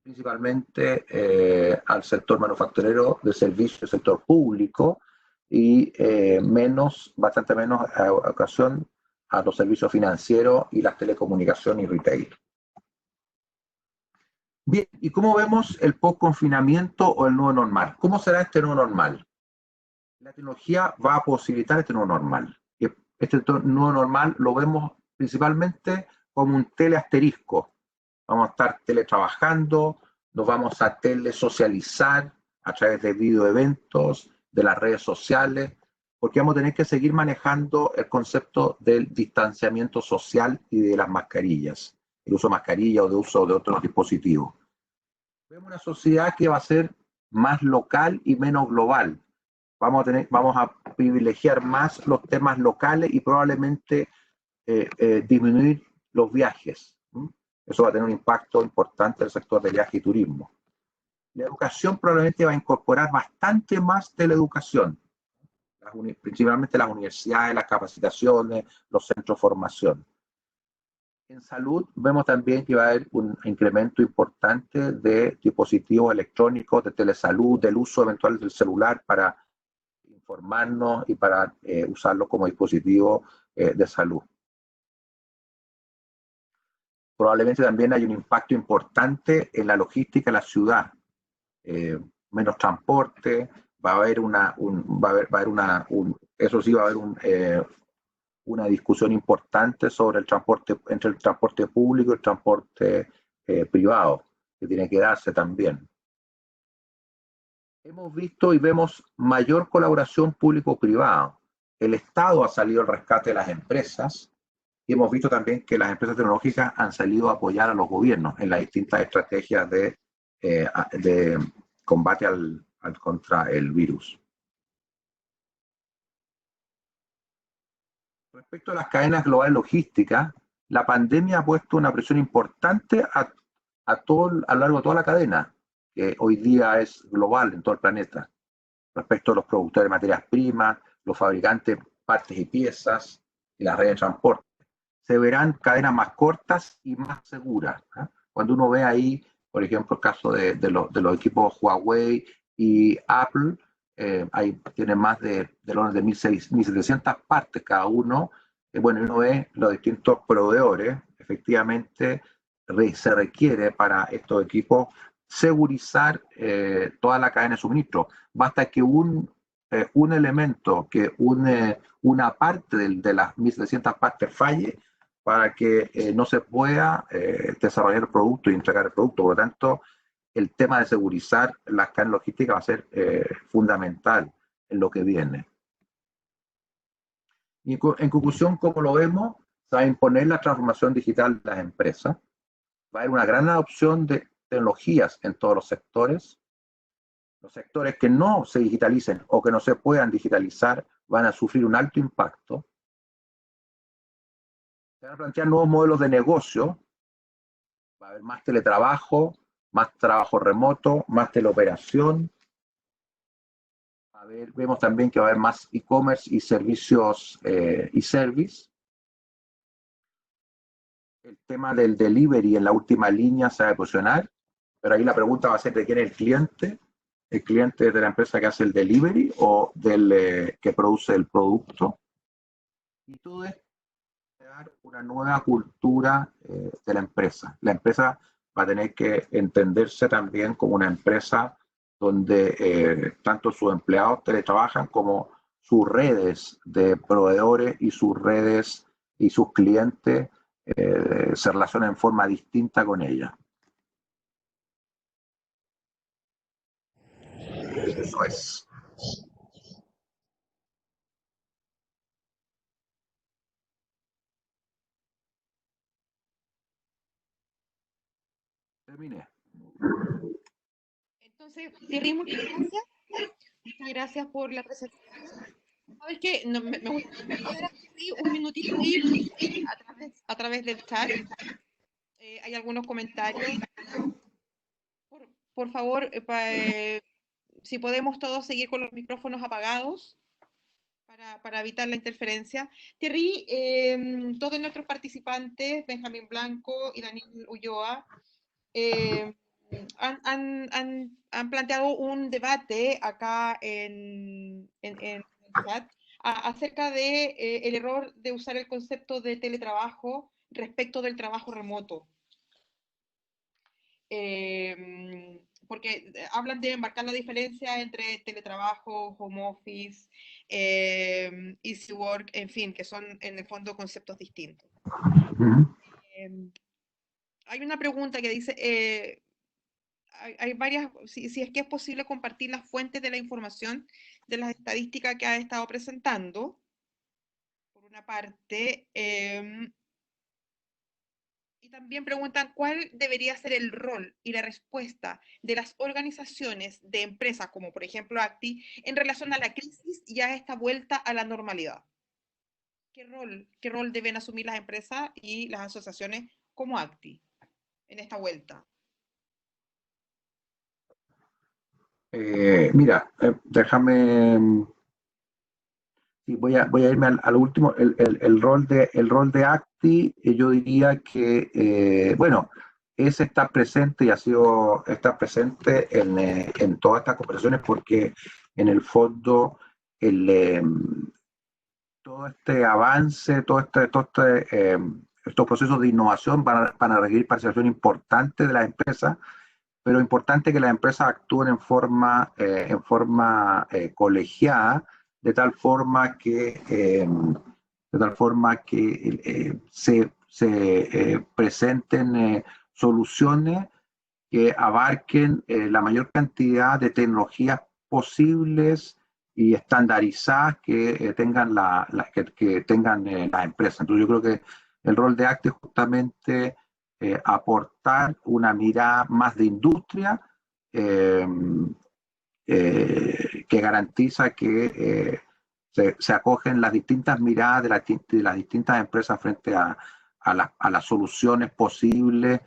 principalmente al sector manufacturero, de servicio, sector público, y bastante menos ocasión a los servicios financieros y las telecomunicaciones y retail. Bien, ¿y cómo vemos el post-confinamiento o el nuevo normal? ¿Cómo será este nuevo normal? La tecnología va a posibilitar este nuevo normal. Este nuevo normal lo vemos principalmente como un teleasterisco. Vamos a estar teletrabajando, nos vamos a telesocializar a través de videoeventos, de las redes sociales. porque vamos a tener que seguir manejando el concepto del distanciamiento social y de las mascarillas, el uso de mascarilla o de uso de otros dispositivos. Vemos una sociedad que va a ser más local y menos global. Vamos a privilegiar más los temas locales y probablemente disminuir los viajes. Eso va a tener un impacto importante en el sector de viaje y turismo. La educación probablemente va a incorporar bastante más teleeducación, principalmente las universidades, las capacitaciones, los centros de formación. En salud vemos también que va a haber un incremento importante de dispositivos electrónicos, de telesalud, del uso eventual del celular para informarnos y para usarlo como dispositivo de salud. Probablemente también hay un impacto importante en la logística de la ciudad. Menos transporte, va a haber una discusión importante sobre el transporte, entre el transporte público y el transporte privado, que tiene que darse también. Hemos visto y vemos mayor colaboración público-privada. El Estado ha salido al rescate de las empresas y hemos visto también que las empresas tecnológicas han salido a apoyar a los gobiernos en las distintas estrategias de combate contra el virus. Respecto a las cadenas globales logísticas, la pandemia ha puesto una presión importante a lo largo de toda la cadena, que hoy día es global en todo el planeta, respecto a los productores de materias primas, los fabricantes de partes y piezas y las redes de transporte. Se verán cadenas más cortas y más seguras. Cuando uno ve ahí, por ejemplo, el caso de los equipos Huawei y Apple, ahí tienen más del orden de 1.700 partes cada uno. Bueno, uno ve los distintos proveedores. Efectivamente, se requiere para estos equipos segurizar toda la cadena de suministro. Basta que un elemento, que una parte de las 1.700 partes falle para que no se pueda desarrollar el producto y entregar el producto. Por lo tanto, el tema de segurizar las cadenas logísticas va a ser fundamental en lo que viene. Y en conclusión, como lo vemos, se va a imponer la transformación digital de las empresas. Va a haber una gran adopción de tecnologías en todos los sectores. Los sectores que no se digitalicen o que no se puedan digitalizar van a sufrir un alto impacto. Se van a plantear nuevos modelos de negocio. Va a haber más teletrabajo, más trabajo remoto, más teleoperación. Vemos también que va a haber más e-commerce y servicios e-service. El tema del delivery en la última línea se va a posicionar, pero ahí la pregunta va a ser de quién es el cliente de la empresa que hace el delivery o del que produce el producto. Y todo esto va a dar una nueva cultura de la empresa. La empresa va a tener que entenderse también como una empresa donde tanto sus empleados teletrabajan como sus redes de proveedores y sus redes y sus clientes se relacionan en forma distinta con ella. Eso es. Terminé. Entonces, Thierry, muchas gracias. Muchas gracias por la presentación. ¿Sabes qué? No, me gustaría dar un minutito ahí a través del chat. Hay algunos comentarios. Por favor, si podemos todos seguir con los micrófonos apagados para evitar la interferencia. Thierry, todos nuestros participantes, Benjamín Blanco y Daniel Ulloa, han planteado un debate acá en el chat acerca de el error de usar el concepto de teletrabajo respecto del trabajo remoto. Porque hablan de marcar la diferencia entre teletrabajo, home office, easy work, en fin, que son en el fondo conceptos distintos. Hay una pregunta que dice, hay varias, si es que es posible compartir las fuentes de la información de las estadísticas que has estado presentando, por una parte, y también preguntan cuál debería ser el rol y la respuesta de las organizaciones de empresas, como por ejemplo ACTI, en relación a la crisis y a esta vuelta a la normalidad. ¿Qué rol deben asumir las empresas y las asociaciones como ACTI en esta vuelta? Mira, déjame, sí, voy a irme al último, el rol de ACTI, yo diría que, bueno, es estar presente y está presente en todas estas conversaciones porque en el fondo todo este avance, estos procesos de innovación van a requerir participación importante de las empresas, pero importante que las empresas actúen en forma colegiada, de tal forma que, se presenten soluciones que abarquen la mayor cantidad de tecnologías posibles y estandarizadas que tengan las empresas. Entonces yo creo que el rol de ACTE es justamente aportar una mirada más de industria eh, que garantiza que se acogen las distintas miradas de las distintas empresas frente a las soluciones posibles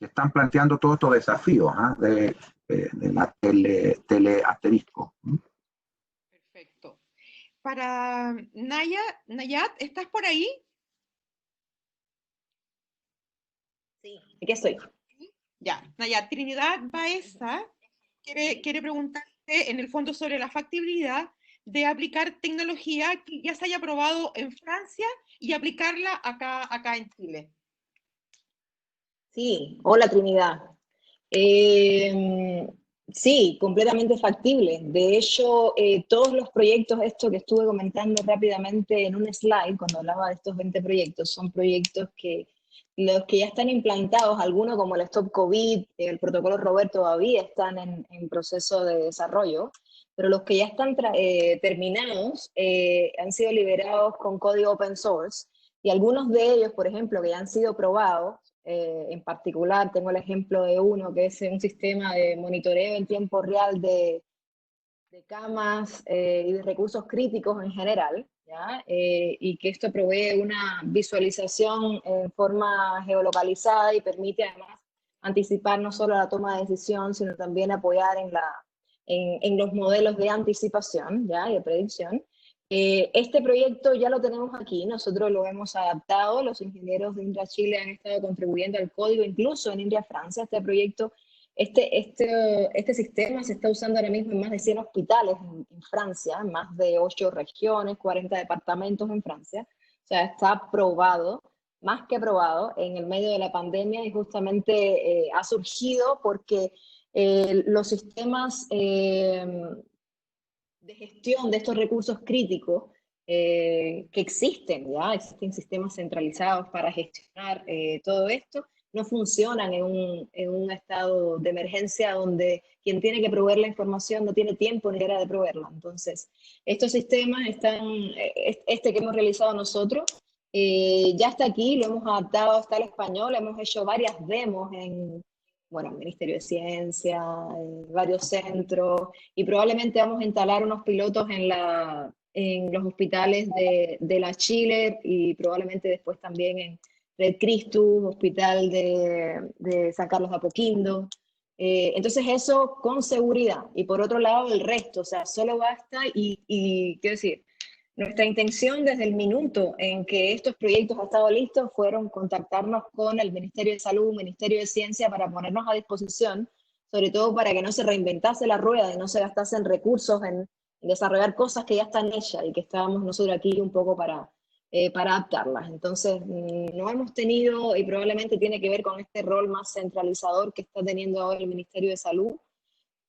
que están planteando todos estos desafíos de la teleasterisco. Perfecto. Para Nayat, ¿estás por ahí? Sí, aquí estoy. Ya, Nayat, Trinidad Baeza quiere preguntarte en el fondo sobre la factibilidad de aplicar tecnología que ya se haya probado en Francia y aplicarla acá en Chile. Sí, hola Trinidad. Sí, completamente factible. De hecho, todos los proyectos, esto que estuve comentando rápidamente en un slide, cuando hablaba de estos 20 proyectos, son proyectos que los que ya están implantados, algunos como el Stop COVID, el protocolo Robert todavía están en proceso de desarrollo, pero los que ya están terminados han sido liberados con código open source y algunos de ellos, por ejemplo, que ya han sido probados, en particular, tengo el ejemplo de uno que es un sistema de monitoreo en tiempo real de camas y de recursos críticos en general, ¿ya? Y que esto provee una visualización en forma geolocalizada y permite además anticipar no solo la toma de decisión, sino también apoyar en los modelos de anticipación, ¿ya? Y de predicción. Este proyecto ya lo tenemos aquí, nosotros lo hemos adaptado, los ingenieros de INRIA Chile han estado contribuyendo al código, incluso en INRIA Francia, este proyecto, este sistema se está usando ahora mismo en más de 100 hospitales en Francia, en más de 8 regiones, 40 departamentos en Francia, o sea, está probado, más que probado, en el medio de la pandemia y justamente ha surgido porque los sistemas de gestión de estos recursos críticos que existen, ¿ya? Existen sistemas centralizados para gestionar todo esto, no funcionan en un estado de emergencia donde quien tiene que proveer la información no tiene tiempo ni siquiera de proveerla. Entonces, estos sistemas están, este que hemos realizado nosotros, ya está aquí, lo hemos adaptado hasta el español, hemos hecho varias demos en, bueno, Ministerio de Ciencia, varios centros, y probablemente vamos a instalar unos pilotos en los hospitales de la Chile y probablemente después también en Red Christus, Hospital de San Carlos de Apoquindo. Entonces eso con seguridad. Y por otro lado el resto, o sea, solo basta y quiero decir, nuestra intención desde el minuto en que estos proyectos han estado listos fueron contactarnos con el Ministerio de Salud, Ministerio de Ciencia, para ponernos a disposición, sobre todo para que no se reinventase la rueda y no se gastasen recursos en desarrollar cosas que ya están hechas y que estábamos nosotros aquí un poco para adaptarlas. Entonces, no hemos tenido, y probablemente tiene que ver con este rol más centralizador que está teniendo ahora el Ministerio de Salud,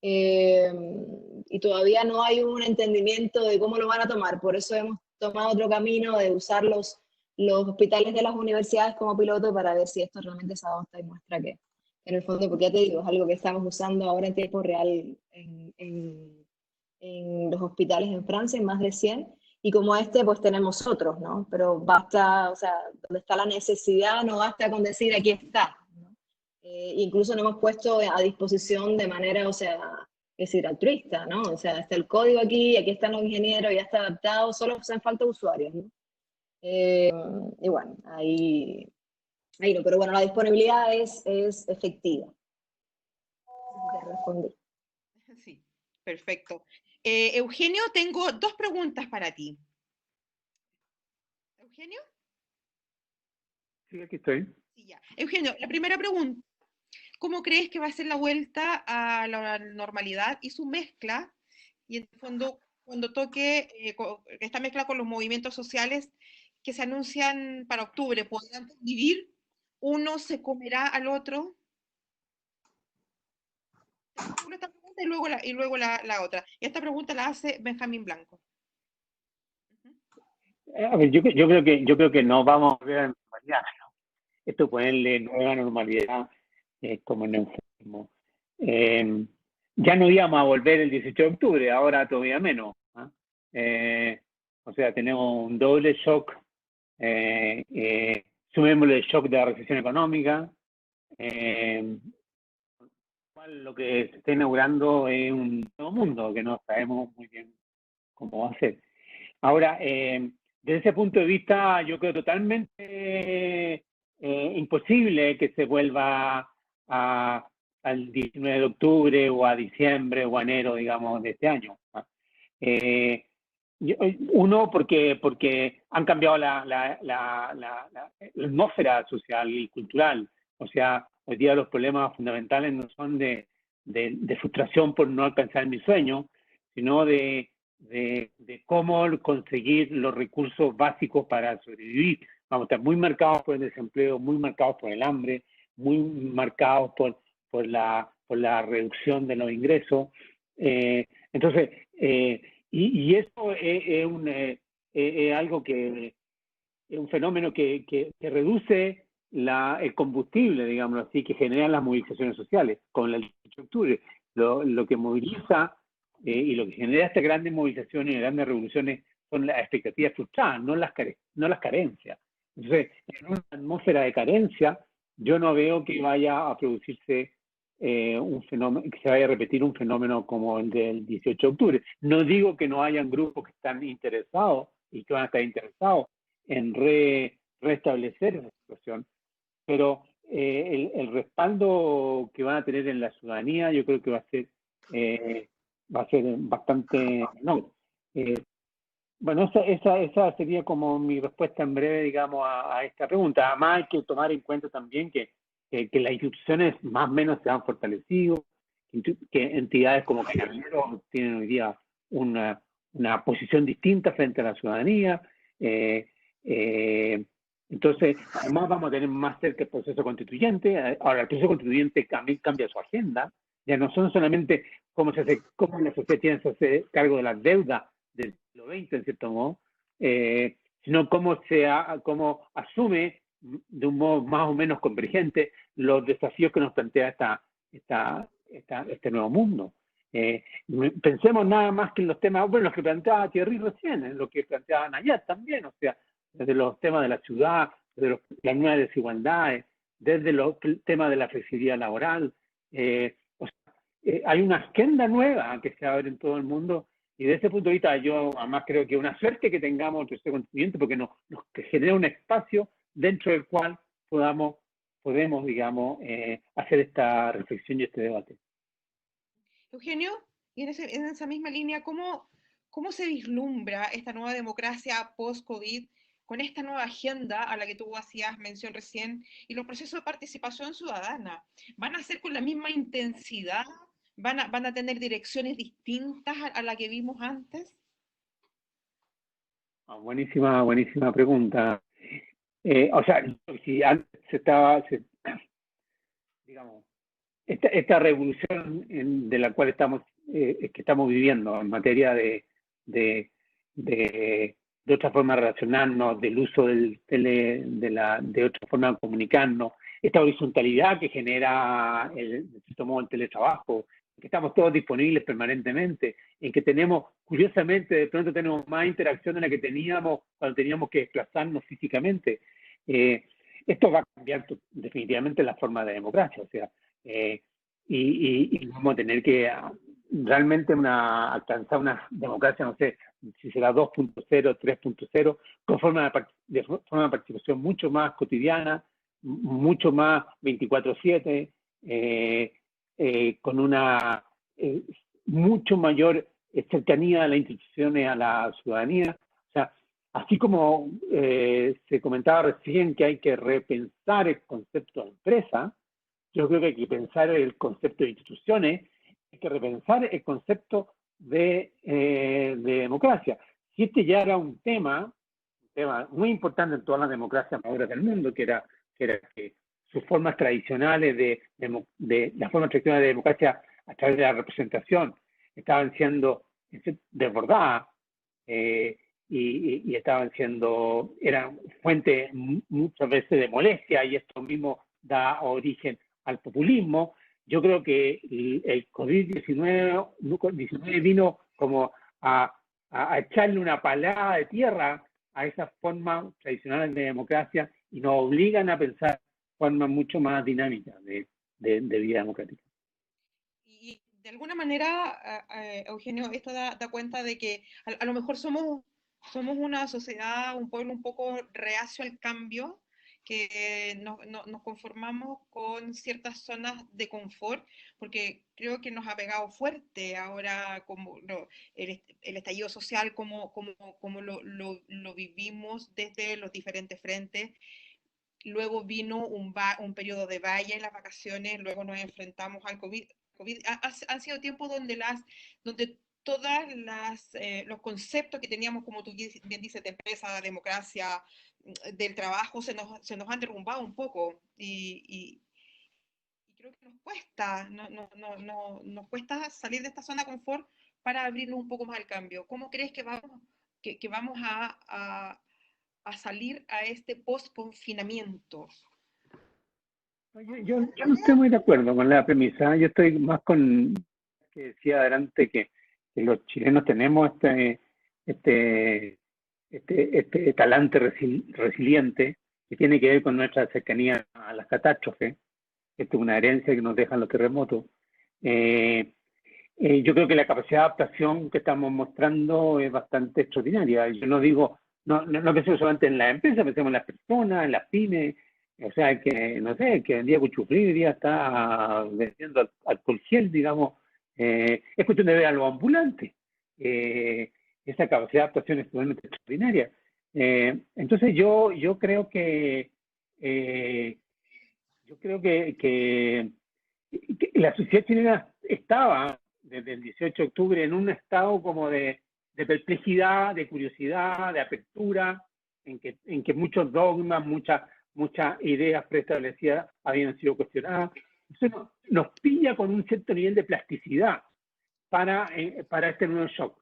y todavía no hay un entendimiento de cómo lo van a tomar. Por eso hemos tomado otro camino de usar los hospitales de las universidades como piloto para ver si esto realmente se adopta y muestra que en el fondo, porque ya te digo, es algo que estamos usando ahora en tiempo real en los hospitales en Francia, en más de 100, y como este, pues tenemos otros, ¿no? Pero basta, o sea, donde está la necesidad, no basta con decir aquí está, ¿no? Incluso nos hemos puesto a disposición de manera, o sea, es decir, altruista, ¿no? O sea, está el código aquí están los ingenieros, ya está adaptado, solo hacen falta usuarios, ¿no? Y bueno, ahí no, pero bueno, la disponibilidad es efectiva. Te respondí. Sí, perfecto. Eugenio, tengo dos preguntas para ti. ¿Eugenio? Sí, aquí estoy. Sí, ya. Eugenio, la primera pregunta, ¿cómo crees que va a ser la vuelta a la normalidad y su mezcla? Y en el fondo, cuando toque esta mezcla con los movimientos sociales que se anuncian para octubre, ¿podrán convivir? ¿Uno se comerá al otro? Esta pregunta y luego la otra. Y esta pregunta la hace Benjamín Blanco. A ver, yo creo que no vamos a ver la normalidad, ¿no? Esto ponerle nueva normalidad como en enfermo. Ya no íbamos a volver el 18 de octubre, ahora todavía menos, ¿ah? O sea, tenemos un doble shock. Sumémosle el shock de la recesión económica. Lo que se está inaugurando es un nuevo mundo que no sabemos muy bien cómo va a ser. Ahora, desde ese punto de vista, yo creo totalmente imposible que se vuelva al 19 de octubre o a diciembre o a enero, digamos, de este año. Uno, porque han cambiado la atmósfera social y cultural. O sea, hoy día los problemas fundamentales no son de frustración por no alcanzar mi sueño, sino de cómo conseguir los recursos básicos para sobrevivir. Vamos a estar muy marcados por el desempleo, muy marcados por el hambre, muy marcados por la reducción de los ingresos. Entonces, y eso es algo que es un fenómeno que reduce el combustible, digamos así, que generan las movilizaciones sociales con el 18 de octubre. Lo que moviliza y lo que genera estas grandes movilizaciones y grandes revoluciones son las expectativas frustradas, no las carencias. Entonces, en una atmósfera de carencia, yo no veo que vaya a producirse un fenómeno, que se vaya a repetir un fenómeno como el del 18 de octubre. No digo que no hayan grupos que están interesados y que van a estar interesados en restablecer esa situación, pero el respaldo que van a tener en la ciudadanía yo creo que va a ser bastante no. Bueno, esa sería como mi respuesta en breve, digamos, a esta pregunta. Además hay que tomar en cuenta también que las instituciones más o menos se han fortalecido, que entidades como Carabineros tienen hoy día una posición distinta frente a la ciudadanía. Entonces, además vamos a tener más cerca el proceso constituyente. Ahora, el proceso constituyente también cambia su agenda. Ya no son solamente cómo la sociedad tiene que hacer cargo de las deudas del siglo XX, en cierto modo, sino cómo asume de un modo más o menos convergente los desafíos que nos plantea este nuevo mundo. Pensemos nada más que en los temas, bueno, los que planteaba Thierry recién, en lo que planteaba Nayat también, o sea, desde los temas de la ciudad, desde las nuevas desigualdades, desde los temas de la flexibilidad laboral. Hay una agenda nueva que se abre en todo el mundo. Y desde ese punto de vista, yo además creo que es una suerte que tengamos el tercer continente porque nos genera un espacio dentro del cual podemos, digamos, hacer esta reflexión y este debate. Eugenio, y en esa misma línea, ¿cómo se vislumbra esta nueva democracia post-COVID con esta nueva agenda a la que tú hacías mención recién y los procesos de participación ciudadana? ¿Van a ser con la misma intensidad? ¿Van a tener direcciones distintas a la que vimos antes? Buenísima pregunta. O sea, si antes digamos, esta revolución de la cual estamos viviendo en materia de otra forma de relacionarnos, del uso de otra forma de comunicarnos, esta horizontalidad que genera el teletrabajo, que estamos todos disponibles permanentemente, en que tenemos, curiosamente, de pronto tenemos más interacción de la que teníamos cuando teníamos que desplazarnos físicamente. Esto va a cambiar definitivamente la forma de democracia, o sea, y vamos a tener que realmente alcanzar una democracia, no sé, si será 2.0, 3.0, con forma de participación mucho más cotidiana, mucho más 24/7, con una mucho mayor cercanía a las instituciones, a la ciudadanía. O sea, así como se comentaba recién que hay que repensar el concepto de empresa, yo creo que hay que pensar el concepto de instituciones, hay que repensar el concepto de democracia. Si este ya era un tema muy importante en todas las democracias maduras del mundo, que era que sus formas tradicionales las formas tradicionales de democracia a través de la representación estaban siendo desbordadas y eran fuente muchas veces de molestia, y esto mismo da origen al populismo. Yo creo que el COVID-19 vino como a echarle una palada de tierra a esas formas tradicionales de democracia y nos obligan a pensar formas mucho más dinámicas de vida democrática. Y de alguna manera, Eugenio, esto da cuenta de que a lo mejor somos una sociedad, un pueblo un poco reacio al cambio, que nos conformamos con ciertas zonas de confort, porque creo que nos ha pegado fuerte ahora como el estallido social, como lo vivimos desde los diferentes frentes. Luego vino un periodo de valla en las vacaciones, luego nos enfrentamos al COVID. Han sido tiempos donde todas los conceptos que teníamos, como tú bien dices, de empresa, democracia, del trabajo, se nos han derrumbado un poco. Y creo que nos cuesta, nos cuesta salir de esta zona de confort para abrirnos un poco más al cambio. ¿Cómo crees que vamos a salir a este post-confinamiento? Yo no estoy muy de acuerdo con la premisa. Yo estoy más con que decía adelante que los chilenos tenemos este talante resiliente que tiene que ver con nuestra cercanía a las catástrofes. Esto es una herencia que nos dejan los terremotos. Yo creo que la capacidad de adaptación que estamos mostrando es bastante extraordinaria. Yo no digo, no pensemos solamente en las empresas, pensemos en las personas, en las pymes. O sea, que, no sé, que el día Cuchuflí hoy día está vendiendo alcohol gel, digamos. Es cuestión de ver a los ambulantes. Esa capacidad de adaptación es totalmente extraordinaria. Entonces yo creo que la sociedad chilena estaba desde el 18 de octubre en un estado como de perplejidad, de curiosidad, de apertura, en que muchos dogmas, muchas ideas preestablecidas habían sido cuestionadas. Eso nos pilla con un cierto nivel de plasticidad para este nuevo shock.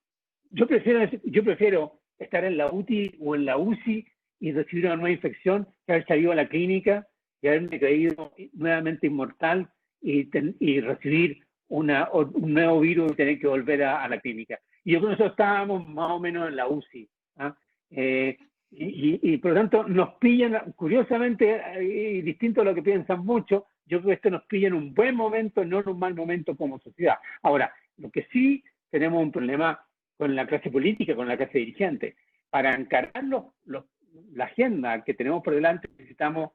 Yo prefiero estar en la UTI o en la UCI y recibir una nueva infección que haber salido a la clínica y haberme creído nuevamente inmortal y recibir un nuevo virus y tener que volver a la clínica. Y yo creo que nosotros estábamos más o menos en la UCI. Y por lo tanto nos pillan, curiosamente, distinto a lo que piensan muchos, yo creo que esto nos pilla en un buen momento, no en un mal momento como sociedad. Ahora, lo que sí tenemos un problema con la clase política, con la clase dirigente. Para encarar la agenda que tenemos por delante necesitamos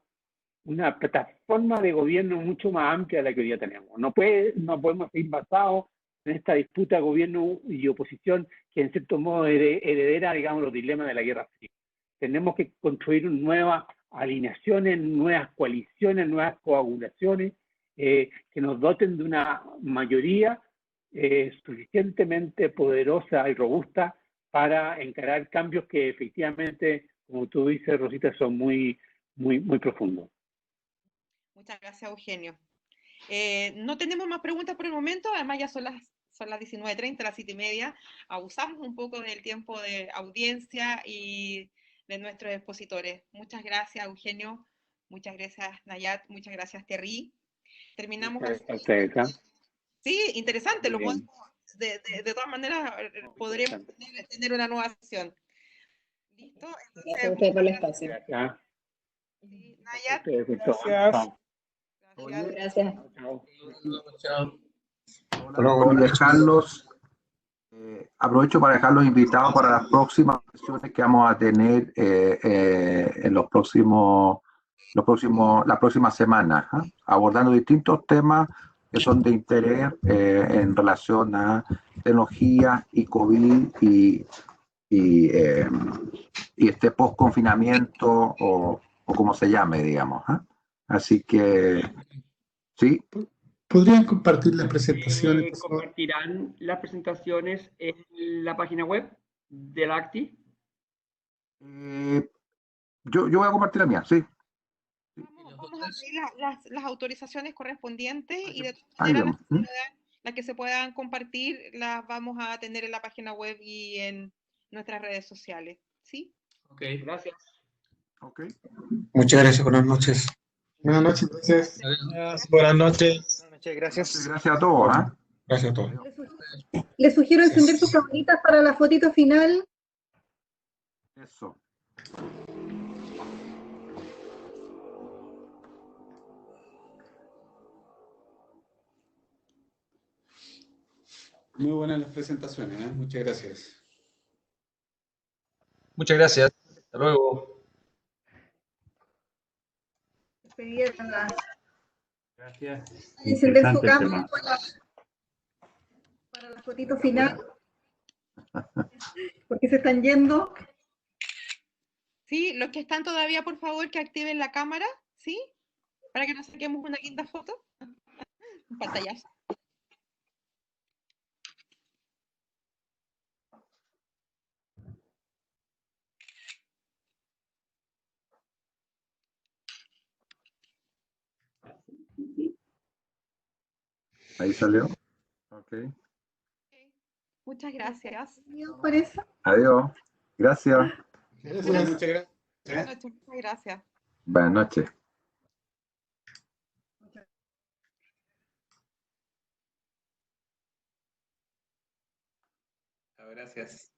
una plataforma de gobierno mucho más amplia de la que hoy día tenemos. No podemos seguir basados en esta disputa de gobierno y oposición que en cierto modo heredera, digamos, los dilemas de la Guerra Fría. Tenemos que construir nuevas alineaciones, nuevas coaliciones, nuevas coagulaciones que nos doten de una mayoría suficientemente poderosa y robusta para encarar cambios que efectivamente, como tú dices, Rosita, son muy, muy, muy profundos. Muchas gracias, Eugenio. No tenemos más preguntas por el momento, además ya son las 19:30, las 7:30. Abusamos un poco del tiempo de audiencia y de nuestros expositores. Muchas gracias, Eugenio. Muchas gracias, Nayat. Muchas gracias, Terry. Terminamos así. Sí, interesante, Muy bien. de todas maneras podremos tener una nueva sesión. ¿Listo? Gracias a usted por el espacio. Gracias. Sí, Nayar, Gracias. Gracias. Chao. Chao. Oye, Carlos, aprovecho para dejarlos invitados para las próximas sesiones que vamos a tener en las próximas semanas, ¿ah? Abordando distintos temas que son de interés en relación a tecnología y COVID y este post-confinamiento o como se llame, digamos, ¿ah? Así que, sí. ¿Podrían compartir las presentaciones, por favor? ¿Compartirán las presentaciones en la página web del ACTI? Yo voy a compartir la mía, sí. vamos a pedir las autorizaciones correspondientes y de todas Ahí maneras vemos. las que se puedan compartir las vamos a tener en la página web y en nuestras redes sociales. ¿Sí? Ok, gracias. Okay. Muchas gracias, buenas noches. Buenas noches, gracias. Buenas noches. Gracias a todos. ¿Ah? Gracias a todos. Les sugiero encender sus camaritas para la fotito final. Eso. Muy buenas las presentaciones, ¿eh? Muchas gracias. Muchas gracias. Hasta luego. Gracias. Encender su Interesante el cámara tema. para la fotito final. Porque se están yendo. Sí, los que están todavía, por favor, que activen la cámara, ¿sí? Para que nos saquemos una linda foto. Un pantallazo. Ahí salió. Ok. Muchas gracias. Por eso. Adiós. Gracias. Muchas gracias. Buenas noches, muchas gracias. Buenas noches. Gracias.